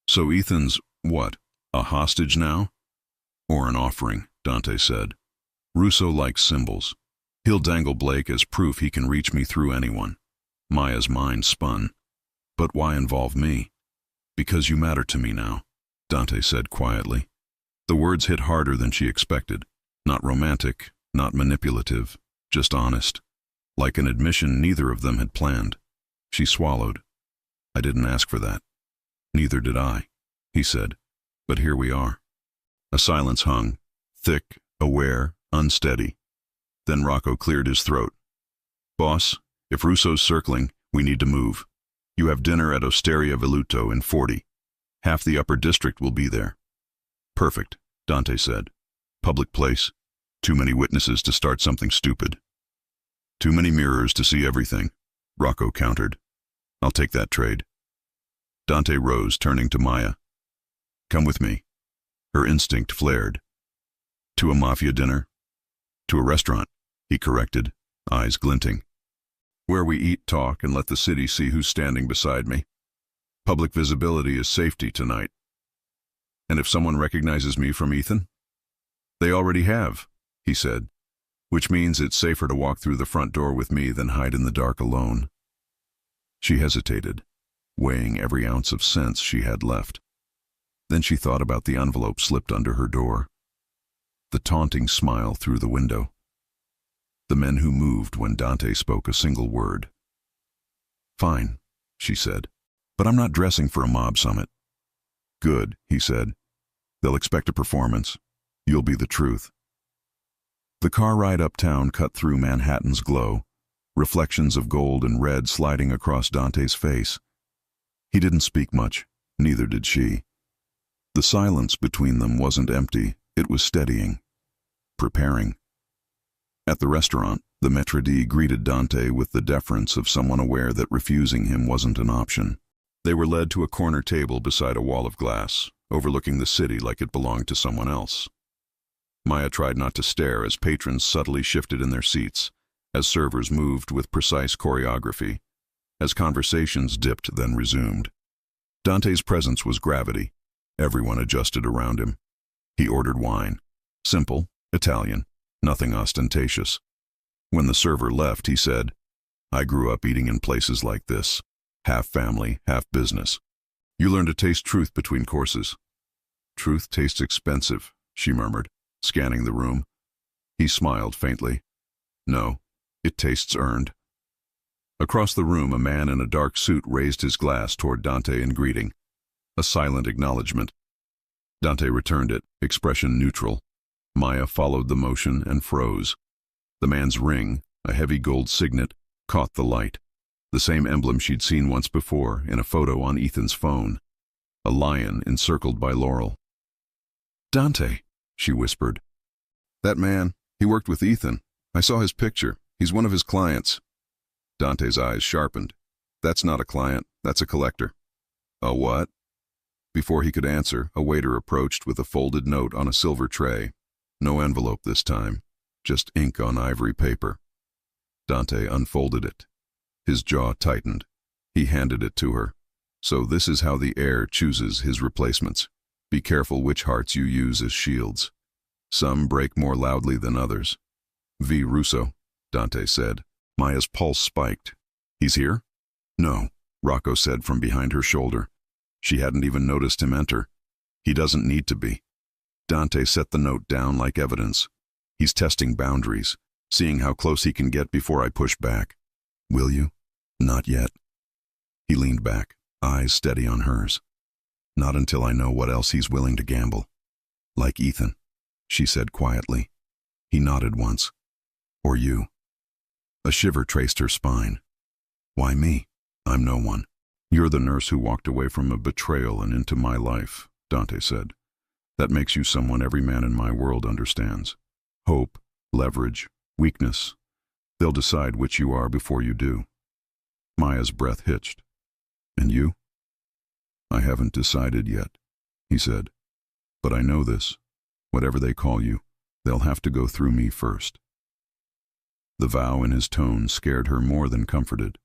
So Ethan's, what, a hostage now? Or an offering, Dante said. Russo likes symbols. He'll dangle Blake as proof he can reach me through anyone. Maya's mind spun. But why involve me? Because you matter to me now, Dante said quietly. The words hit harder than she expected. Not romantic, not manipulative, just honest. Like an admission neither of them had planned. She swallowed. I didn't ask for that. Neither did I, he said. But here we are. A silence hung, thick, aware, unsteady. Then Rocco cleared his throat. Boss, if Russo's circling, we need to move. You have dinner at Osteria Veluto in 40. Half the upper district will be there. Perfect, Dante said. Public place. Too many witnesses to start something stupid. Too many mirrors to see everything, Rocco countered. I'll take that trade. Dante rose, turning to Maya. Come with me. Her instinct flared. To a mafia dinner? To a restaurant, he corrected, eyes glinting. Where we eat, talk, and let the city see who's standing beside me. Public visibility is safety tonight. And if someone recognizes me from Ethan? They already have, he said, which means it's safer to walk through the front door with me than hide in the dark alone. She hesitated, weighing every ounce of sense she had left. Then she thought about the envelope slipped under her door. The taunting smile through the window. The men who moved when Dante spoke a single word. Fine, she said, but I'm not dressing for a mob summit. Good, he said. They'll expect a performance. You'll be the truth. The car ride uptown cut through Manhattan's glow, reflections of gold and red sliding across Dante's face. He didn't speak much, neither did she. The silence between them wasn't empty, it was steadying, preparing. At the restaurant, the maître d' greeted Dante with the deference of someone aware that refusing him wasn't an option. They were led to a corner table beside a wall of glass, overlooking the city like it belonged to someone else. Maya tried not to stare as patrons subtly shifted in their seats, as servers moved with precise choreography, as conversations dipped then resumed. Dante's presence was gravity. Everyone adjusted around him. He ordered wine. Simple, Italian, nothing ostentatious. When the server left, he said, I grew up eating in places like this. Half family, half business. You learn to taste truth between courses. Truth tastes expensive, she murmured, scanning the room. He smiled faintly. No, it tastes earned. Across the room, a man in a dark suit raised his glass toward Dante in greeting. A silent acknowledgement. Dante returned it, expression neutral. Maya followed the motion and froze. The man's ring, a heavy gold signet, caught the light. The same emblem she'd seen once before in a photo on Ethan's phone. A lion encircled by laurel. Dante, she whispered. That man, he worked with Ethan. I saw his picture. He's one of his clients. Dante's eyes sharpened. That's not a client, that's a collector. A what? Before he could answer, a waiter approached with a folded note on a silver tray. No envelope this time, just ink on ivory paper. Dante unfolded it. His jaw tightened. He handed it to her. So this is how the heir chooses his replacements. Be careful which hearts you use as shields. Some break more loudly than others. V. Russo, Dante said. Maya's pulse spiked. He's here? No, Rocco said from behind her shoulder. She hadn't even noticed him enter. He doesn't need to be. Dante set the note down like evidence. He's testing boundaries, seeing how close he can get before I push back. Will you? Not yet. He leaned back, eyes steady on hers. Not until I know what else he's willing to gamble. Like Ethan, she said quietly. He nodded once. Or you. A shiver traced her spine. Why me? I'm no one. You're the nurse who walked away from a betrayal and into my life, Dante said. That makes you someone every man in my world understands. Hope, leverage, weakness. They'll decide which you are before you do. Maya's breath hitched. And you? I haven't decided yet, he said. But I know this. Whatever they call you, they'll have to go through me first. The vow in his tone scared her more than comforted.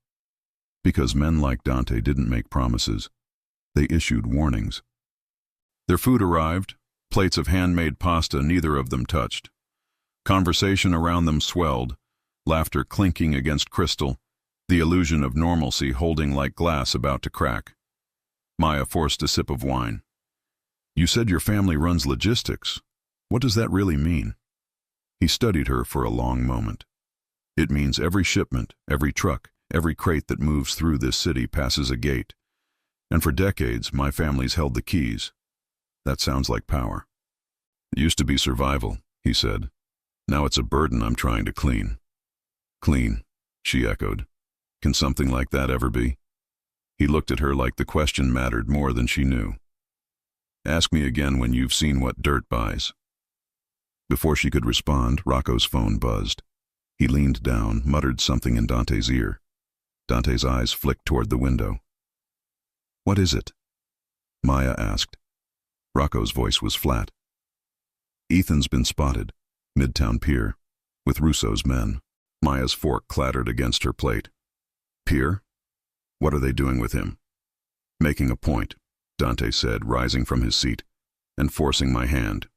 Because men like Dante didn't make promises. They issued warnings. Their food arrived, plates of handmade pasta neither of them touched. Conversation around them swelled, laughter clinking against crystal, the illusion of normalcy holding like glass about to crack. Maya forced a sip of wine. You said your family runs logistics. What does that really mean? He studied her for a long moment. It means every shipment, every truck, every crate that moves through this city passes a gate. And for decades, my family's held the keys. That sounds like power. It used to be survival, he said. Now it's a burden I'm trying to clean. Clean, she echoed. Can something like that ever be? He looked at her like the question mattered more than she knew. Ask me again when you've seen what dirt buys. Before she could respond, Rocco's phone buzzed. He leaned down, muttered something in Dante's ear. Dante's eyes flicked toward the window. What is it? Maya asked. Rocco's voice was flat. Ethan's been spotted, Midtown Pier, with Russo's men. Maya's fork clattered against her plate. Pier? What are they doing with him? Making a point, Dante said, rising from his seat, and forcing my hand.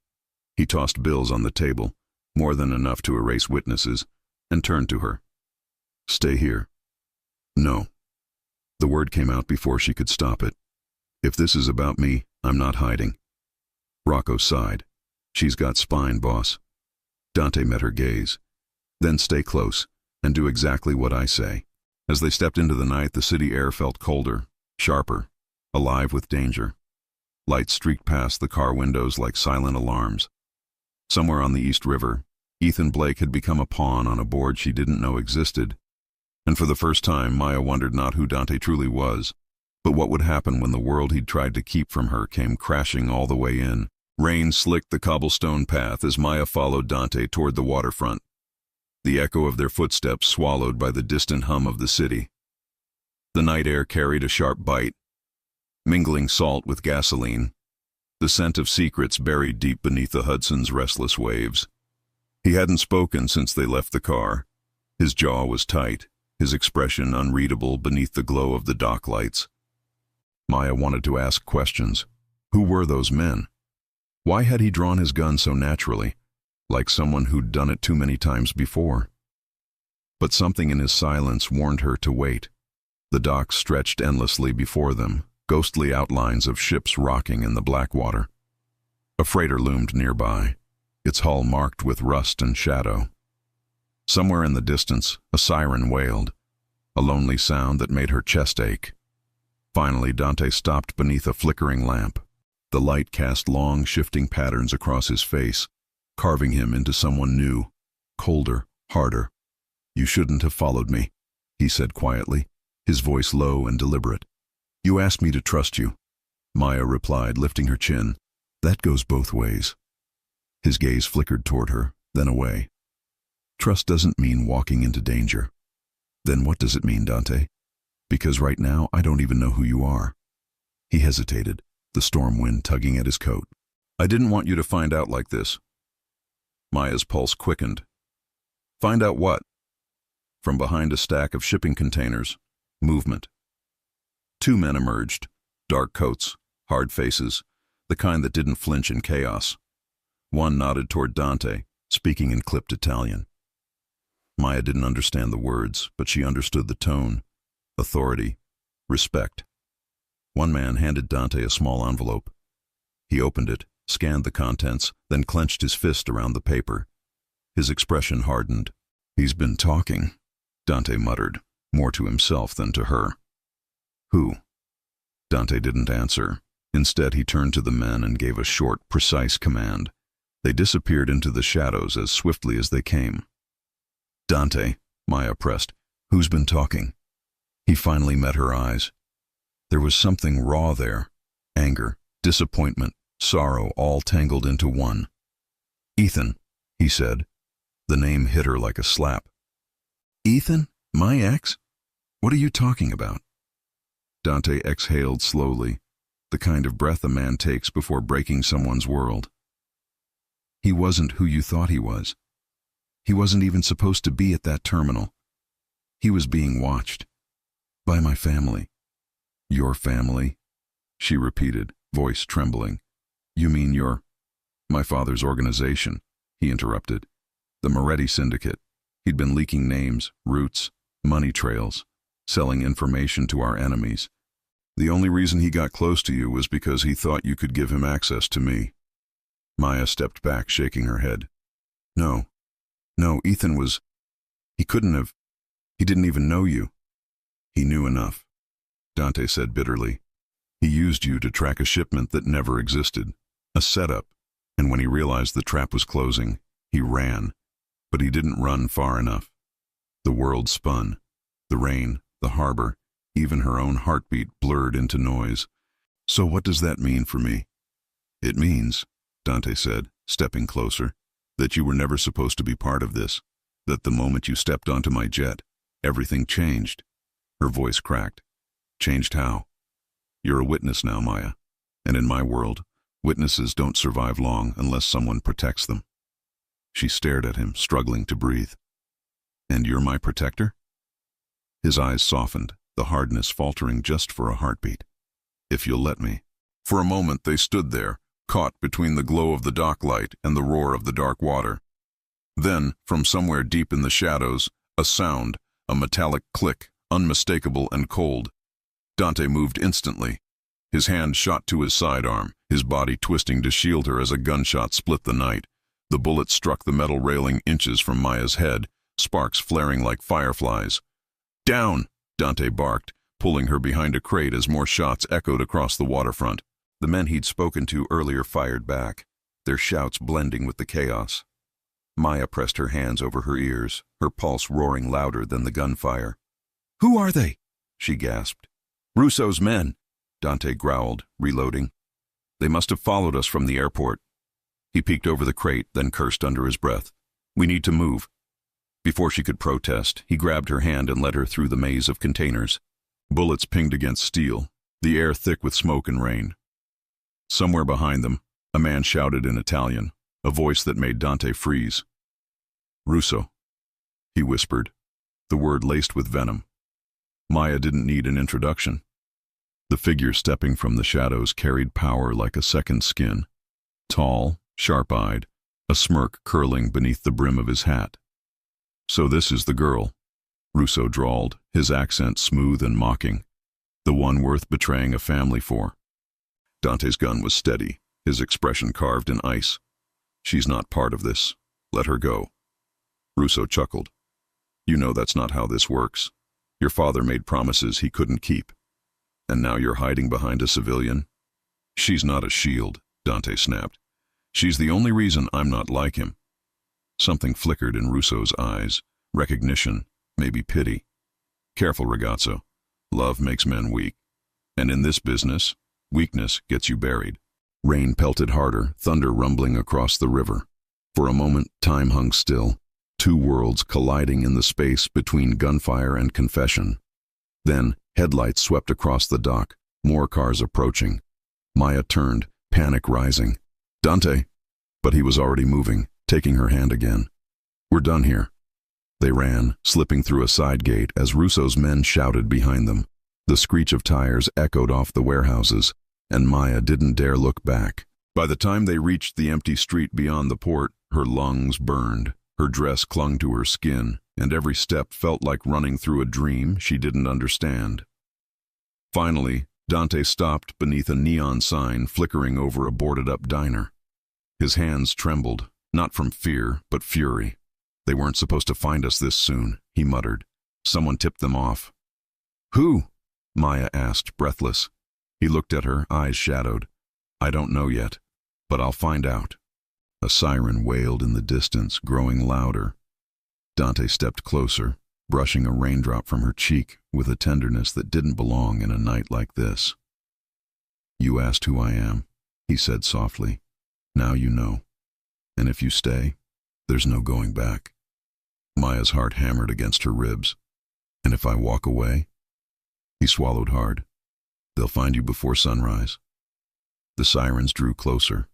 He tossed bills on the table, more than enough to erase witnesses, and turned to her. Stay here. No. The word came out before she could stop it. If this is about me, I'm not hiding. Rocco sighed. She's got spine, boss. Dante met her gaze. Then stay close, and do exactly what I say. As they stepped into the night, the city air felt colder, sharper, alive with danger. Lights streaked past the car windows like silent alarms. Somewhere on the East River, Ethan Blake had become a pawn on a board she didn't know existed. And for the first time, Maya wondered not who Dante truly was, but what would happen when the world he'd tried to keep from her came crashing all the way in. Rain slicked the cobblestone path as Maya followed Dante toward the waterfront, the echo of their footsteps swallowed by the distant hum of the city. The night air carried a sharp bite, mingling salt with gasoline, the scent of secrets buried deep beneath the Hudson's restless waves. He hadn't spoken since they left the car. His jaw was tight, his expression unreadable beneath the glow of the dock lights. Maya wanted to ask questions. Who were those men? Why had he drawn his gun so naturally, like someone who'd done it too many times before? But something in his silence warned her to wait. The docks stretched endlessly before them, ghostly outlines of ships rocking in the black water. A freighter loomed nearby, its hull marked with rust and shadow. Somewhere in the distance, a siren wailed, a lonely sound that made her chest ache. Finally, Dante stopped beneath a flickering lamp. The light cast long, shifting patterns across his face, carving him into someone new, colder, harder. You shouldn't have followed me, he said quietly, his voice low and deliberate. You asked me to trust you. Maya replied, lifting her chin. That goes both ways. His gaze flickered toward her, then away. Trust doesn't mean walking into danger. Then what does it mean, Dante? Because right now I don't even know who you are. He hesitated, the storm wind tugging at his coat. I didn't want you to find out like this. Maya's pulse quickened. Find out what? From behind a stack of shipping containers, movement. Two men emerged, dark coats, hard faces, the kind that didn't flinch in chaos. One nodded toward Dante, speaking in clipped Italian. Maya didn't understand the words, but she understood the tone, authority, respect. One man handed Dante a small envelope. He opened it, scanned the contents, then clenched his fist around the paper. His expression hardened. He's been talking, Dante muttered, more to himself than to her. Who? Dante didn't answer. Instead, he turned to the men and gave a short, precise command. They disappeared into the shadows as swiftly as they came. Dante, Maya pressed, who's been talking? He finally met her eyes. There was something raw there. Anger, disappointment, sorrow, all tangled into one. Ethan, he said. The name hit her like a slap. Ethan? My ex? What are you talking about? Dante exhaled slowly, the kind of breath a man takes before breaking someone's world. He wasn't who you thought he was. He wasn't even supposed to be at that terminal. He was being watched. By my family. Your family? She repeated, voice trembling. You mean my father's organization, he interrupted. The Moretti Syndicate. He'd been leaking names, routes, money trails, selling information to our enemies. The only reason he got close to you was because he thought you could give him access to me. Maya stepped back, shaking her head. No, Ethan was... He couldn't have... He didn't even know you. He knew enough, Dante said bitterly. He used you to track a shipment that never existed, a setup, and when he realized the trap was closing, he ran. But he didn't run far enough. The world spun. The rain, the harbor, even her own heartbeat blurred into noise. So what does that mean for me? It means, Dante said, stepping closer, that you were never supposed to be part of this, that the moment you stepped onto my jet, everything changed. Her voice cracked. Changed how? You're a witness now, Maya. And in my world, witnesses don't survive long unless someone protects them. She stared at him, struggling to breathe. And you're my protector? His eyes softened, the hardness faltering just for a heartbeat. If you'll let me. For a moment they stood there, caught between the glow of the dock light and the roar of the dark water. Then, from somewhere deep in the shadows, a sound, a metallic click, unmistakable and cold. Dante moved instantly. His hand shot to his sidearm, his body twisting to shield her as a gunshot split the night. The bullet struck the metal railing inches from Maya's head, sparks flaring like fireflies. Down! Dante barked, pulling her behind a crate as more shots echoed across the waterfront. The men he'd spoken to earlier fired back, their shouts blending with the chaos. Maya pressed her hands over her ears, her pulse roaring louder than the gunfire. Who are they? She gasped. Russo's men, Dante growled, reloading. They must have followed us from the airport. He peeked over the crate, then cursed under his breath. We need to move. Before she could protest, he grabbed her hand and led her through the maze of containers. Bullets pinged against steel, the air thick with smoke and rain. Somewhere behind them, a man shouted in Italian, a voice that made Dante freeze. Russo, he whispered, the word laced with venom. Maya didn't need an introduction. The figure stepping from the shadows carried power like a second skin. Tall, sharp-eyed, a smirk curling beneath the brim of his hat. So this is the girl, Russo drawled, his accent smooth and mocking. The one worth betraying a family for. Dante's gun was steady, his expression carved in ice. She's not part of this. Let her go. Russo chuckled. You know that's not how this works. Your father made promises he couldn't keep. And now you're hiding behind a civilian? She's not a shield, Dante snapped. She's the only reason I'm not like him. Something flickered in Russo's eyes. Recognition, maybe pity. Careful, ragazzo. Love makes men weak. And in this business, weakness gets you buried. Rain pelted harder, thunder rumbling across the river. For a moment, time hung still, two worlds colliding in the space between gunfire and confession. Then, headlights swept across the dock, more cars approaching. Maya turned, panic rising. Dante! But he was already moving, taking her hand again. We're done here. They ran, slipping through a side gate as Russo's men shouted behind them. The screech of tires echoed off the warehouses, and Maya didn't dare look back. By the time they reached the empty street beyond the port, her lungs burned, her dress clung to her skin, and every step felt like running through a dream she didn't understand. Finally, Dante stopped beneath a neon sign flickering over a boarded-up diner. His hands trembled, not from fear, but fury. They weren't supposed to find us this soon, he muttered. Someone tipped them off. Who? Maya asked, breathless. He looked at her, eyes shadowed. I don't know yet, but I'll find out. A siren wailed in the distance, growing louder. Dante stepped closer, brushing a raindrop from her cheek with a tenderness that didn't belong in a night like this. You asked who I am, he said softly. Now you know. And if you stay, there's no going back. Maya's heart hammered against her ribs. And if I walk away? He swallowed hard. They'll find you before sunrise. The sirens drew closer,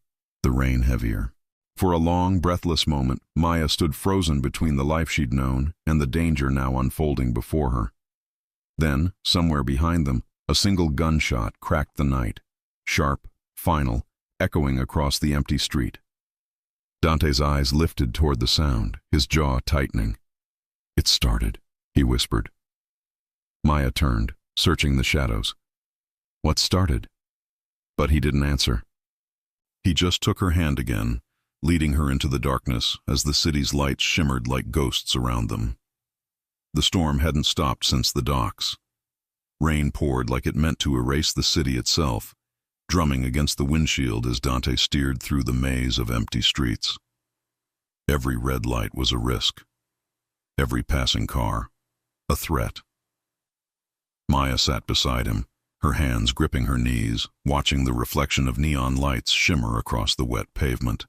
the rain heavier. For a long, breathless moment, Maya stood frozen between the life she'd known and the danger now unfolding before her. Then, somewhere behind them, a single gunshot cracked the night, sharp, final, echoing across the empty street. Dante's eyes lifted toward the sound, his jaw tightening. It started, he whispered. Maya turned, searching the shadows. What started? But he didn't answer. He just took her hand again, leading her into the darkness as the city's lights shimmered like ghosts around them. The storm hadn't stopped since the docks. Rain poured like it meant to erase the city itself, drumming against the windshield as Dante steered through the maze of empty streets. Every red light was a risk. Every passing car, a threat. Maya sat beside him, her hands gripping her knees, watching the reflection of neon lights shimmer across the wet pavement.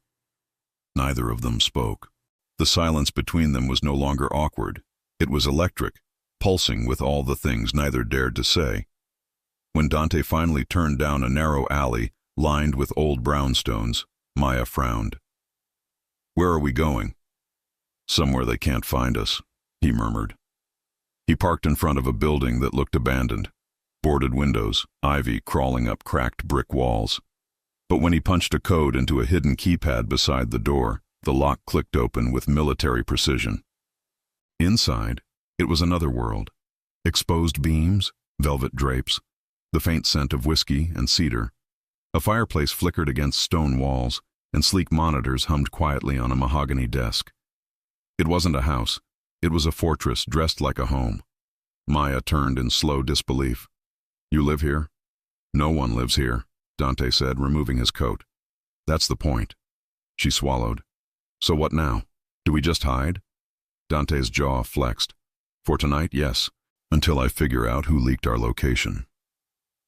Neither of them spoke. The silence between them was no longer awkward. It was electric, pulsing with all the things neither dared to say. When Dante finally turned down a narrow alley lined with old brownstones, Maya frowned. Where are we going? Somewhere they can't find us, he murmured. He parked in front of a building that looked abandoned. Boarded windows, ivy crawling up cracked brick walls. But when he punched a code into a hidden keypad beside the door, the lock clicked open with military precision. Inside, it was another world. Exposed beams, velvet drapes, the faint scent of whiskey and cedar. A fireplace flickered against stone walls, and sleek monitors hummed quietly on a mahogany desk. It wasn't a house. It was a fortress dressed like a home. Maya turned in slow disbelief. You live here? No one lives here, Dante said, removing his coat. That's the point. She swallowed. So what now? Do we just hide? Dante's jaw flexed. For tonight, yes, until I figure out who leaked our location.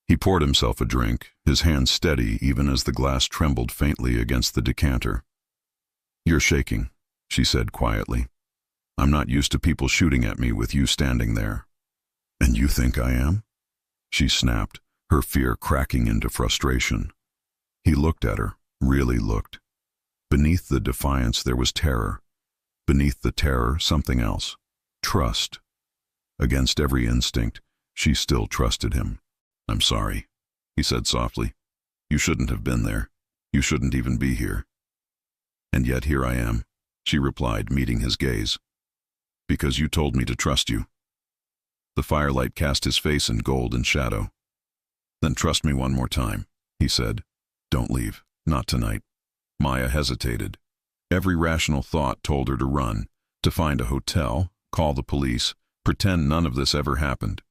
He poured himself a drink, his hand steady even as the glass trembled faintly against the decanter. You're shaking, she said quietly. I'm not used to people shooting at me with you standing there. And you think I am? She snapped, her fear cracking into frustration. He looked at her, really looked. Beneath the defiance there was terror. Beneath the terror, something else. Trust. Against every instinct, she still trusted him. I'm sorry, he said softly. You shouldn't have been there. You shouldn't even be here. And yet here I am, she replied, meeting his gaze. Because you told me to trust you. The firelight cast his face in gold and shadow. Then trust me one more time, he said. Don't leave, not tonight. Maya hesitated. Every rational thought told her to run, to find a hotel, call the police, pretend none of this ever happened.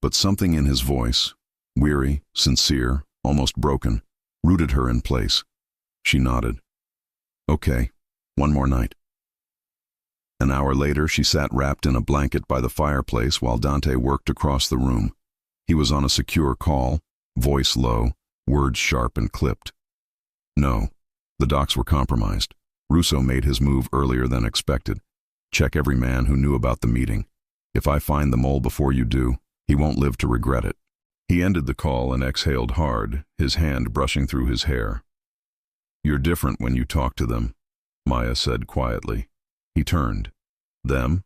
But something in his voice, weary, sincere, almost broken, rooted her in place. She nodded. Okay, one more night. An hour later, she sat wrapped in a blanket by the fireplace while Dante worked across the room. He was on a secure call, voice low, words sharp and clipped. No, the docks were compromised. Russo made his move earlier than expected. Check every man who knew about the meeting. If I find the mole before you do, he won't live to regret it. He ended the call and exhaled hard, his hand brushing through his hair. You're different when you talk to them, Maya said quietly. He turned. Them?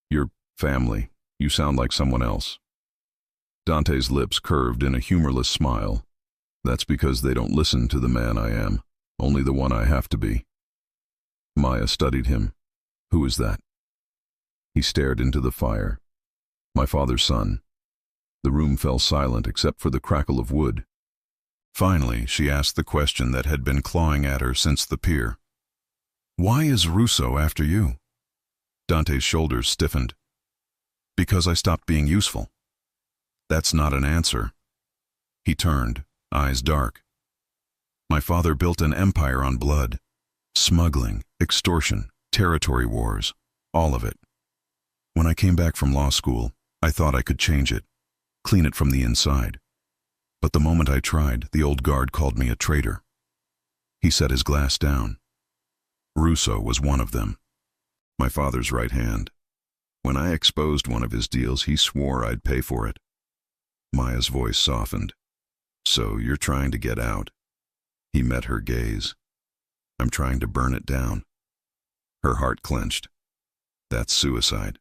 Your family. You sound like someone else. Dante's lips curved in a humorless smile. That's because they don't listen to the man I am, only the one I have to be. Maya studied him. Who is that? He stared into the fire. My father's son. The room fell silent except for the crackle of wood. Finally, she asked the question that had been clawing at her since the pier. Why is Russo after you? Dante's shoulders stiffened. Because I stopped being useful. That's not an answer. He turned, eyes dark. My father built an empire on blood. Smuggling, extortion, territory wars, all of it. When I came back from law school, I thought I could change it, clean it from the inside. But the moment I tried, the old guard called me a traitor. He set his glass down. Russo was one of them, my father's right hand. When I exposed one of his deals, he swore I'd pay for it. Maya's voice softened. So you're trying to get out? He met her gaze. I'm trying to burn it down. Her heart clenched. That's suicide.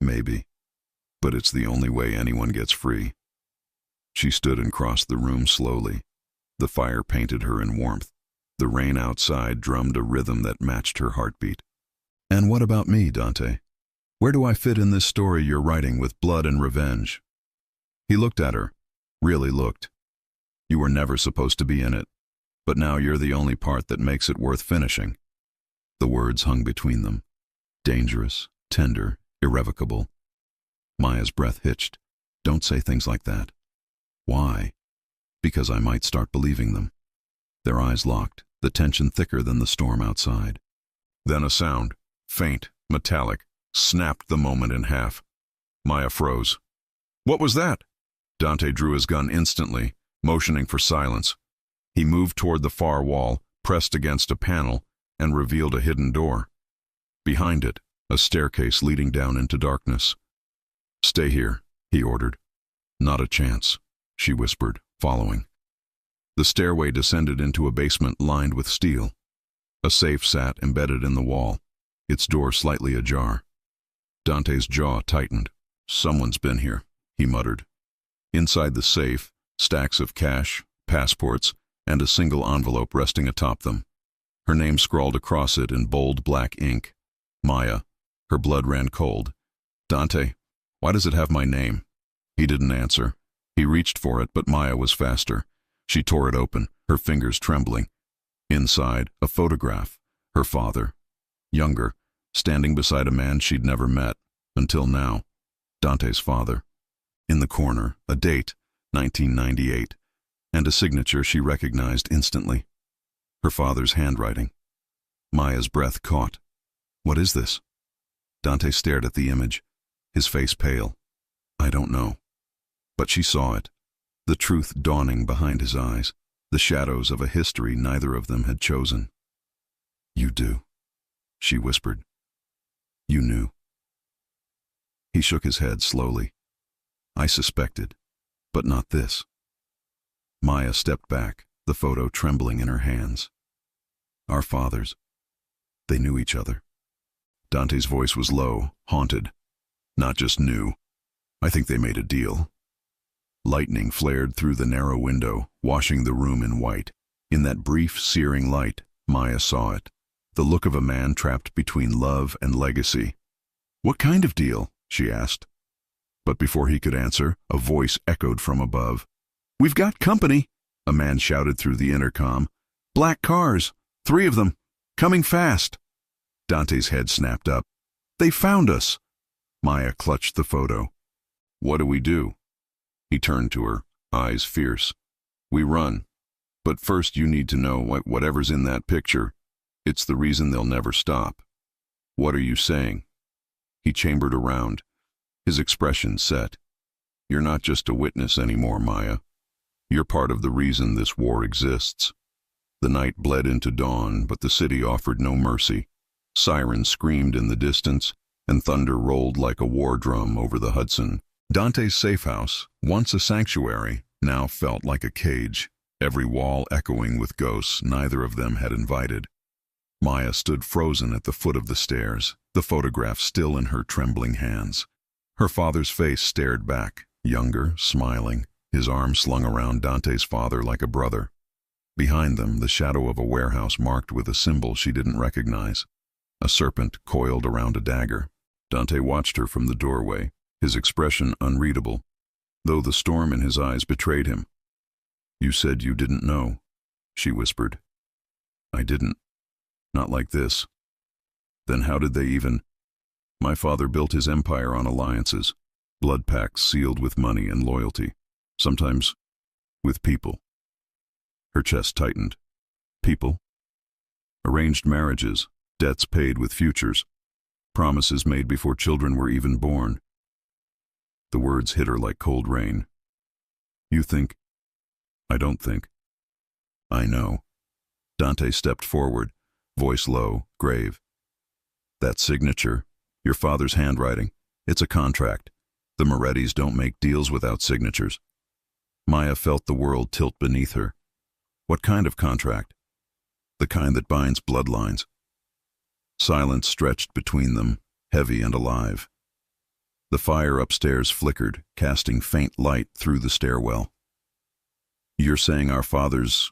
Maybe. But it's the only way anyone gets free. She stood and crossed the room slowly. The fire painted her in warmth. The rain outside drummed a rhythm that matched her heartbeat. And what about me, Dante? Where do I fit in this story you're writing with blood and revenge? He looked at her, really looked. You were never supposed to be in it, but now you're the only part that makes it worth finishing. The words hung between them. Dangerous, tender, irrevocable. Maya's breath hitched. Don't say things like that. Why? Because I might start believing them. Their eyes locked, the tension thicker than the storm outside. Then a sound, faint, metallic, snapped the moment in half. Maya froze. What was that? Dante drew his gun instantly, motioning for silence. He moved toward the far wall, pressed against a panel, and revealed a hidden door. Behind it, a staircase leading down into darkness. Stay here, he ordered. Not a chance, she whispered, following. The stairway descended into a basement lined with steel. A safe sat embedded in the wall, its door slightly ajar. Dante's jaw tightened. Someone's been here, he muttered. Inside the safe, stacks of cash, passports, and a single envelope resting atop them. Her name scrawled across it in bold black ink. Maya. Her blood ran cold. Dante, why does it have my name? He didn't answer. He reached for it, but Maya was faster. She tore it open, her fingers trembling. Inside, a photograph. Her father. Younger, standing beside a man she'd never met, until now. Dante's father. In the corner, a date, 1998, and a signature she recognized instantly. Her father's handwriting. Maya's breath caught. What is this? Dante stared at the image, his face pale. I don't know. But she saw it, the truth dawning behind his eyes, the shadows of a history neither of them had chosen. You do, she whispered. You knew. He shook his head slowly. I suspected, but not this. Maya stepped back, the photo trembling in her hands. Our fathers. They knew each other. Dante's voice was low, haunted. Not just knew. I think they made a deal. Lightning flared through the narrow window, washing the room in white. In that brief, searing light, Maya saw it. The look of a man trapped between love and legacy. What kind of deal? She asked. But before he could answer, a voice echoed from above. We've got company, a man shouted through the intercom. Black cars, 3 of them, coming fast. Dante's head snapped up. They found us. Maya clutched the photo. What do we do? He turned to her, eyes fierce. We run. But first you need to know whatever's in that picture. It's the reason they'll never stop. What are you saying? He chambered around, his expression set. You're not just a witness anymore, Maya. You're part of the reason this war exists. The night bled into dawn, but the city offered no mercy. Sirens screamed in the distance, and thunder rolled like a war drum over the Hudson. Dante's safe house, once a sanctuary, now felt like a cage, every wall echoing with ghosts neither of them had invited. Maya stood frozen at the foot of the stairs, the photograph still in her trembling hands. Her father's face stared back, younger, smiling, his arm slung around Dante's father like a brother. Behind them, the shadow of a warehouse marked with a symbol she didn't recognize. A serpent coiled around a dagger. Dante watched her from the doorway, his expression unreadable, though the storm in his eyes betrayed him. You said you didn't know, she whispered. I didn't. Not like this. Then how did they even... My father built his empire on alliances, blood pacts sealed with money and loyalty, sometimes with people. Her chest tightened. People? Arranged marriages, debts paid with futures, promises made before children were even born. The words hit her like cold rain. You think? I don't think. I know. Dante stepped forward, voice low, grave. That signature, your father's handwriting, it's a contract. The Morettis don't make deals without signatures. Maya felt the world tilt beneath her. What kind of contract? The kind that binds bloodlines. Silence stretched between them, heavy and alive. The fire upstairs flickered, casting faint light through the stairwell. You're saying our fathers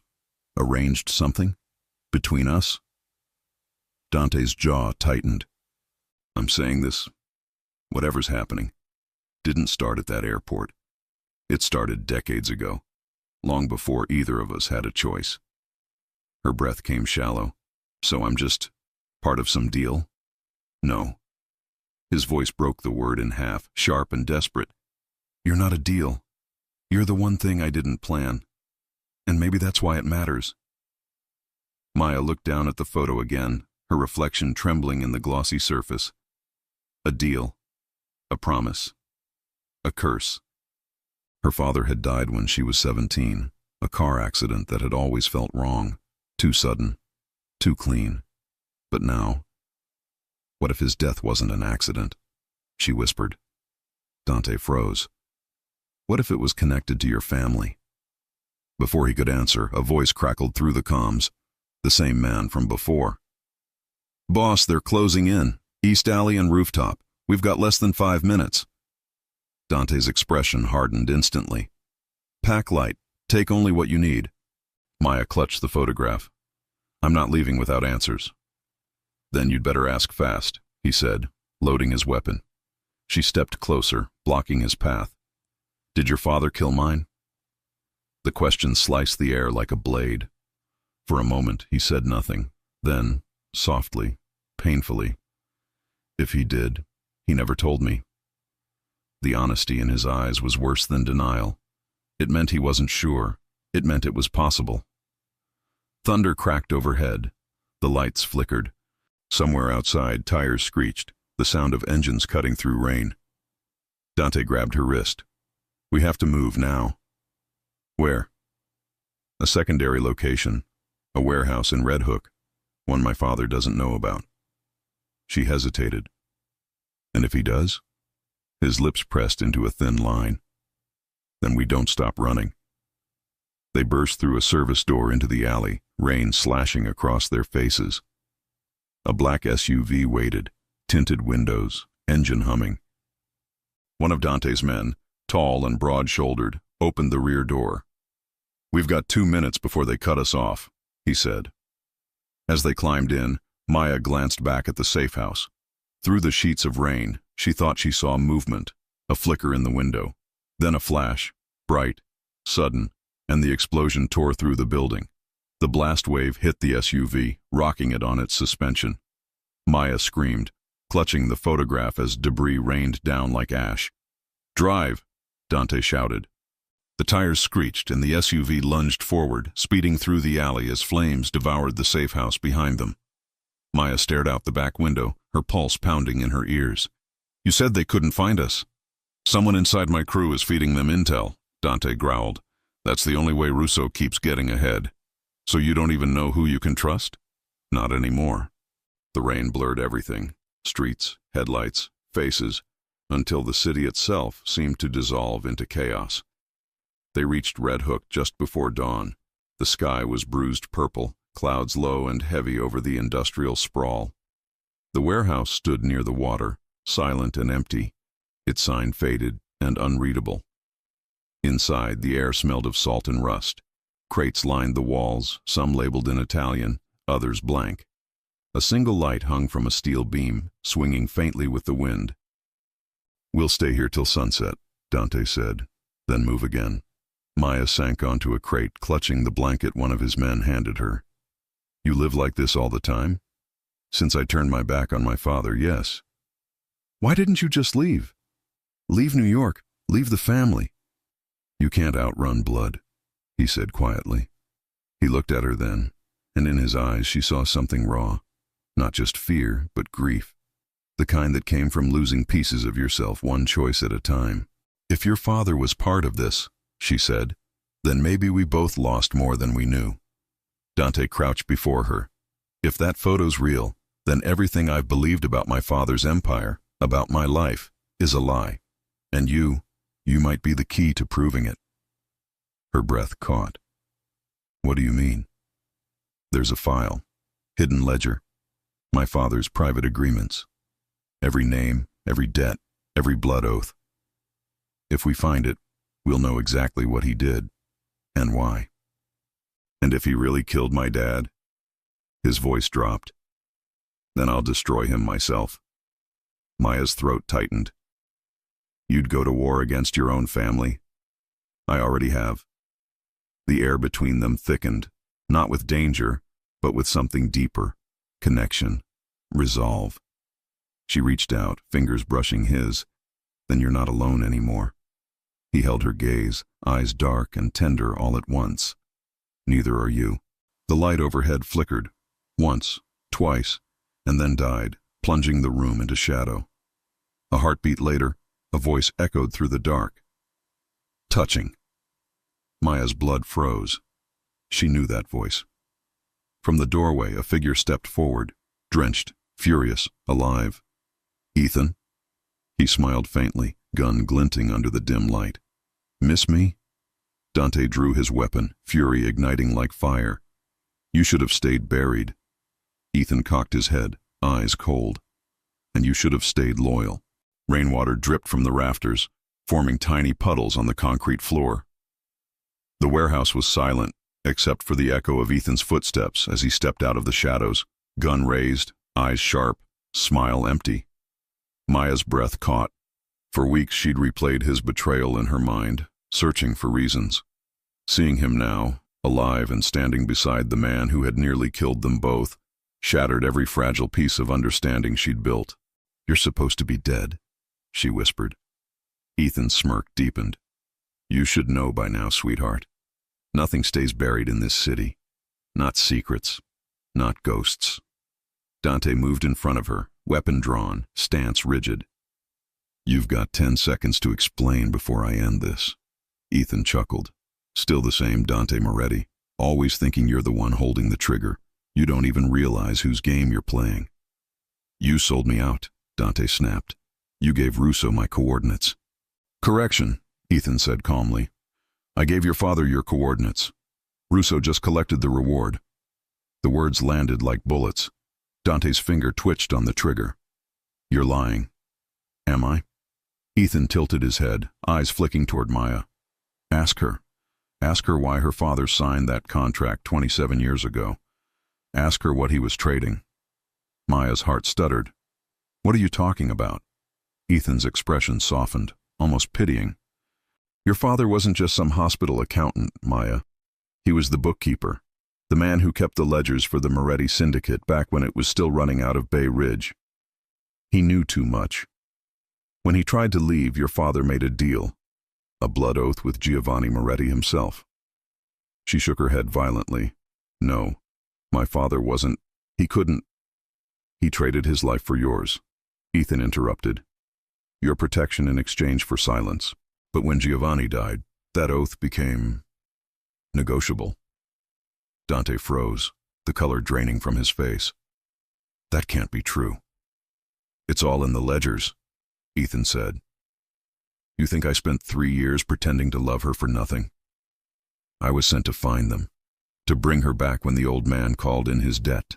arranged something? Between us? Dante's jaw tightened. I'm saying this, whatever's happening, didn't start at that airport. It started decades ago, long before either of us had a choice. Her breath came shallow. So I'm just part of some deal? No. His voice broke the word in half, sharp and desperate. You're not a deal. You're the one thing I didn't plan. And maybe that's why it matters. Maya looked down at the photo again, her reflection trembling in the glossy surface. A deal. A promise. A curse. Her father had died when she was 17, a car accident that had always felt wrong, too sudden, too clean. But now, what if his death wasn't an accident? She whispered. Dante froze. What if it was connected to your family? Before he could answer, a voice crackled through the comms, the same man from before. Boss, they're closing in. East Alley and Rooftop. We've got less than 5 minutes. Dante's expression hardened instantly. Pack light. Take only what you need. Maya clutched the photograph. I'm not leaving without answers. Then you'd better ask fast, he said, loading his weapon. She stepped closer, blocking his path. Did your father kill mine? The question sliced the air like a blade. For a moment, he said nothing. Then, softly, painfully, if he did, he never told me. The honesty in his eyes was worse than denial. It meant he wasn't sure. It meant it was possible. Thunder cracked overhead. The lights flickered. Somewhere outside, tires screeched, the sound of engines cutting through rain. Dante grabbed her wrist. We have to move now. Where? A secondary location, a warehouse in Red Hook, one my father doesn't know about. She hesitated. And if he does? His lips pressed into a thin line. Then we don't stop running. They burst through a service door into the alley, rain slashing across their faces. A black SUV waited, tinted windows, engine humming. One of Dante's men, tall and broad-shouldered, opened the rear door. We've got 2 minutes before they cut us off, he said. As they climbed in, Maya glanced back at the safe house. Through the sheets of rain, she thought she saw movement, a flicker in the window, then a flash, bright, sudden, and the explosion tore through the building. The blast wave hit the SUV, rocking it on its suspension. Maya screamed, clutching the photograph as debris rained down like ash. Drive, Dante shouted. The tires screeched and the SUV lunged forward, speeding through the alley as flames devoured the safe house behind them. Maya stared out the back window, her pulse pounding in her ears. You said they couldn't find us. Someone inside my crew is feeding them intel, Dante growled. That's the only way Russo keeps getting ahead. So you don't even know who you can trust? Not anymore. The rain blurred everything, streets, headlights, faces, until the city itself seemed to dissolve into chaos. They reached Red Hook just before dawn. The sky was bruised purple, clouds low and heavy over the industrial sprawl. The warehouse stood near the water, silent and empty, its sign faded and unreadable. Inside, the air smelled of salt and rust. Crates lined the walls, some labeled in Italian, others blank. A single light hung from a steel beam, swinging faintly with the wind. We'll stay here till sunset, Dante said, then move again. Maya sank onto a crate, clutching the blanket one of his men handed her. You live like this all the time? Since I turned my back on my father, yes. Why didn't you just leave? Leave New York. Leave the family. You can't outrun blood, he said quietly. He looked at her then, and in his eyes she saw something raw. Not just fear, but grief. The kind that came from losing pieces of yourself one choice at a time. If your father was part of this, she said, then maybe we both lost more than we knew. Dante crouched before her. If that photo's real, then everything I've believed about my father's empire, about my life, is a lie. And you might be the key to proving it. Her breath caught. What do you mean? There's a file, hidden ledger, my father's private agreements. Every name, every debt, every blood oath. If we find it, we'll know exactly what he did, and why. And if he really killed my dad, his voice dropped, then I'll destroy him myself. Maya's throat tightened. You'd go to war against your own family? I already have. The air between them thickened, not with danger, but with something deeper. Connection. Resolve. She reached out, fingers brushing his. Then you're not alone anymore. He held her gaze, eyes dark and tender all at once. Neither are you. The light overhead flickered, once, twice, and then died, plunging the room into shadow. A heartbeat later, a voice echoed through the dark. Touching. Maya's blood froze. She knew that voice. From the doorway, a figure stepped forward, drenched, furious, alive. Ethan? He smiled faintly, gun glinting under the dim light. Miss me? Dante drew his weapon, fury igniting like fire. You should have stayed buried. Ethan cocked his head, eyes cold. And you should have stayed loyal. Rainwater dripped from the rafters, forming tiny puddles on the concrete floor. The warehouse was silent, except for the echo of Ethan's footsteps as he stepped out of the shadows, gun raised, eyes sharp, smile empty. Maya's breath caught. For weeks she'd replayed his betrayal in her mind, searching for reasons. Seeing him now, alive and standing beside the man who had nearly killed them both, shattered every fragile piece of understanding she'd built. You're supposed to be dead, she whispered. Ethan's smirk deepened. You should know by now, sweetheart. Nothing stays buried in this city. Not secrets. Not ghosts. Dante moved in front of her, weapon drawn, stance rigid. You've got 10 seconds to explain before I end this. Ethan chuckled. Still the same Dante Moretti, always thinking you're the one holding the trigger. You don't even realize whose game you're playing. You sold me out, Dante snapped. You gave Russo my coordinates. Correction, Ethan said calmly. I gave your father your coordinates. Russo just collected the reward. The words landed like bullets. Dante's finger twitched on the trigger. You're lying. Am I? Ethan tilted his head, eyes flicking toward Maya. Ask her. Ask her why her father signed that contract 27 years ago. Ask her what he was trading. Maya's heart stuttered. What are you talking about? Ethan's expression softened, almost pitying. Your father wasn't just some hospital accountant, Maya. He was the bookkeeper, the man who kept the ledgers for the Moretti Syndicate back when it was still running out of Bay Ridge. He knew too much. When he tried to leave, your father made a deal, a blood oath with Giovanni Moretti himself. She shook her head violently. No, my father wasn't. He couldn't. He traded his life for yours. Ethan interrupted. Your protection in exchange for silence. But when Giovanni died, that oath became negotiable. Dante froze, the color draining from his face. That can't be true. It's all in the ledgers, Ethan said. You think I spent 3 years pretending to love her for nothing? I was sent to find them, to bring her back when the old man called in his debt.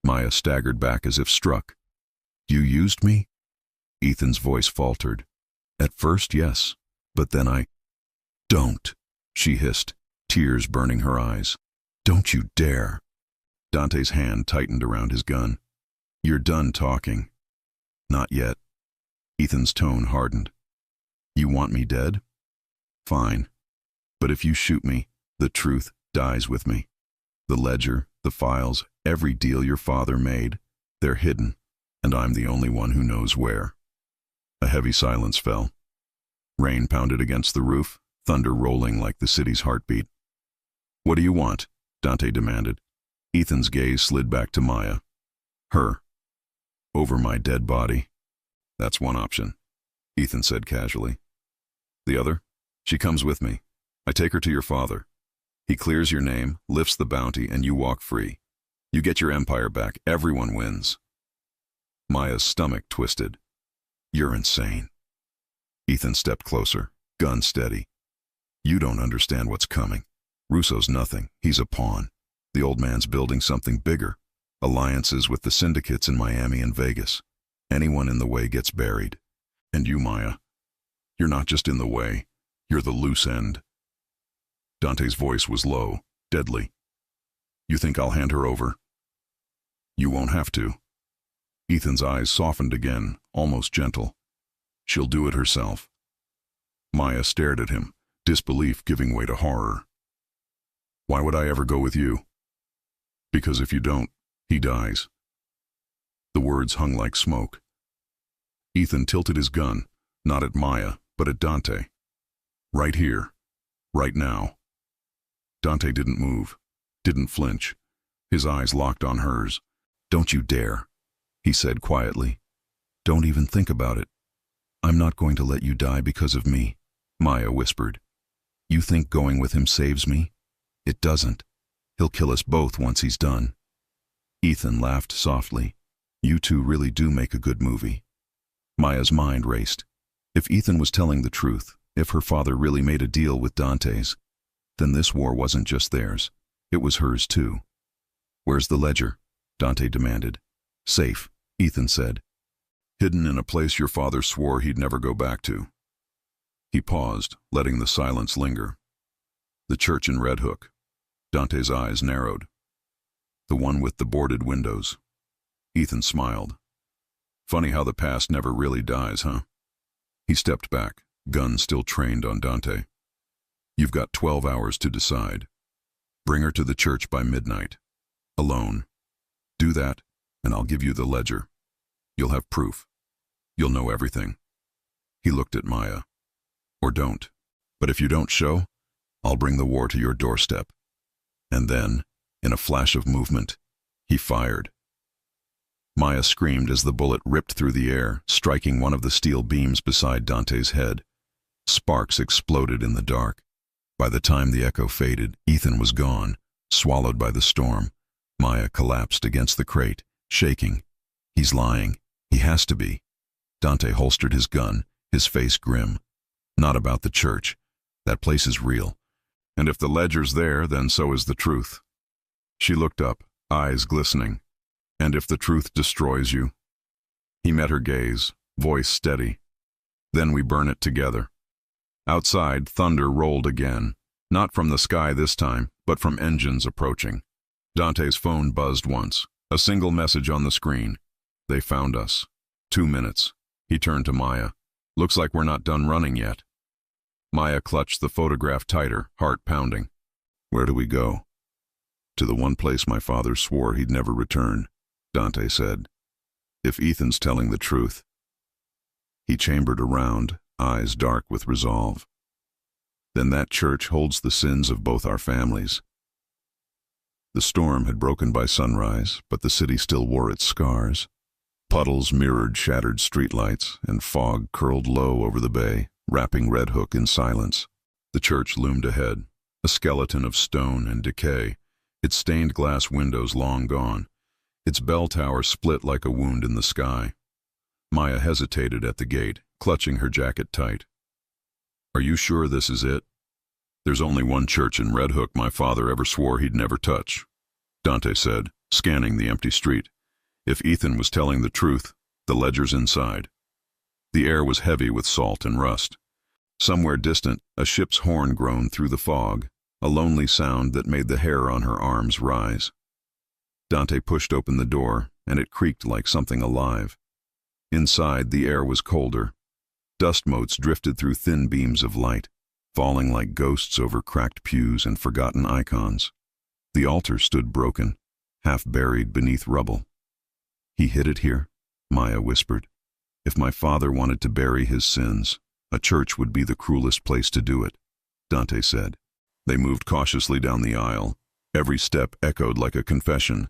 Maya staggered back as if struck. You used me? Ethan's voice faltered. At first, yes, but then I... Don't, she hissed, tears burning her eyes. Don't you dare. Dante's hand tightened around his gun. You're done talking. Not yet. Ethan's tone hardened. You want me dead? Fine. But if you shoot me, the truth dies with me. The ledger, the files, every deal your father made, they're hidden, and I'm the only one who knows where. A heavy silence fell. Rain pounded against the roof, thunder rolling like the city's heartbeat. "What do you want?" Dante demanded. Ethan's gaze slid back to Maya. "Her. Over my dead body." "That's one option," Ethan said casually. "The other? She comes with me. I take her to your father. He clears your name, lifts the bounty, and you walk free. You get your empire back. Everyone wins." Maya's stomach twisted. "You're insane." Ethan stepped closer, gun steady. "You don't understand what's coming. Russo's nothing. He's a pawn. The old man's building something bigger. Alliances with the syndicates in Miami and Vegas. Anyone in the way gets buried. And you, Maya, you're not just in the way. You're the loose end." Dante's voice was low, deadly. "You think I'll hand her over?" "You won't have to." Ethan's eyes softened again, almost gentle. "She'll do it herself." Maya stared at him, disbelief giving way to horror. "Why would I ever go with you?" "Because if you don't, he dies." The words hung like smoke. Ethan tilted his gun, not at Maya, but at Dante. "Right here. Right now." Dante didn't move, didn't flinch. His eyes locked on hers. "Don't you dare," he said quietly. "Don't even think about it. I'm not going to let you die because of me," Maya whispered. "You think going with him saves me? It doesn't. He'll kill us both once he's done." Ethan laughed softly. "You two really do make a good movie." Maya's mind raced. If Ethan was telling the truth, if her father really made a deal with Dante's, then this war wasn't just theirs. It was hers too. "Where's the ledger?" Dante demanded. "Safe," Ethan said. "Hidden in a place your father swore he'd never go back to." He paused, letting the silence linger. "The church in Red Hook." Dante's eyes narrowed. "The one with the boarded windows." Ethan smiled. "Funny how the past never really dies, huh?" He stepped back, gun still trained on Dante. "You've got 12 hours to decide. Bring her to the church by midnight. Alone. Do that, and I'll give you the ledger. You'll have proof. You'll know everything." He looked at Maya. "Or don't. But if you don't show, I'll bring the war to your doorstep." And then, in a flash of movement, he fired. Maya screamed as the bullet ripped through the air, striking one of the steel beams beside Dante's head. Sparks exploded in the dark. By the time the echo faded, Ethan was gone, swallowed by the storm. Maya collapsed against the crate, shaking. "He's lying. He has to be." Dante holstered his gun, his face grim. "Not about the church. That place is real. And if the ledger's there, then so is the truth." She looked up, eyes glistening. "And if the truth destroys you?" He met her gaze, voice steady. "Then we burn it together." Outside, thunder rolled again, not from the sky this time, but from engines approaching. Dante's phone buzzed once, a single message on the screen. "They found us. 2 minutes." He turned to Maya. "Looks like we're not done running yet." Maya clutched the photograph tighter, heart pounding. "Where do we go?" "To the one place my father swore he'd never return," Dante said. "If Ethan's telling the truth." He chambered around, eyes dark with resolve. "Then that church holds the sins of both our families." The storm had broken by sunrise, but the city still wore its scars. Puddles mirrored shattered streetlights, and fog curled low over the bay, wrapping Red Hook in silence. The church loomed ahead, a skeleton of stone and decay, its stained glass windows long gone, its bell tower split like a wound in the sky. Maya hesitated at the gate, clutching her jacket tight. "Are you sure this is it?" "There's only one church in Red Hook my father ever swore he'd never touch," Dante said, scanning the empty street. If Ethan was telling the truth, the ledger's inside. The air was heavy with salt and rust. Somewhere distant, a ship's horn groaned through the fog, a lonely sound that made the hair on her arms rise. Dante pushed open the door, and it creaked like something alive. Inside, the air was colder. Dust motes drifted through thin beams of light, falling like ghosts over cracked pews and forgotten icons. The altar stood broken, half buried beneath rubble. "He hid it here?" Maya whispered. If my father wanted to bury his sins, a church would be the cruelest place to do it, Dante said. They moved cautiously down the aisle. Every step echoed like a confession.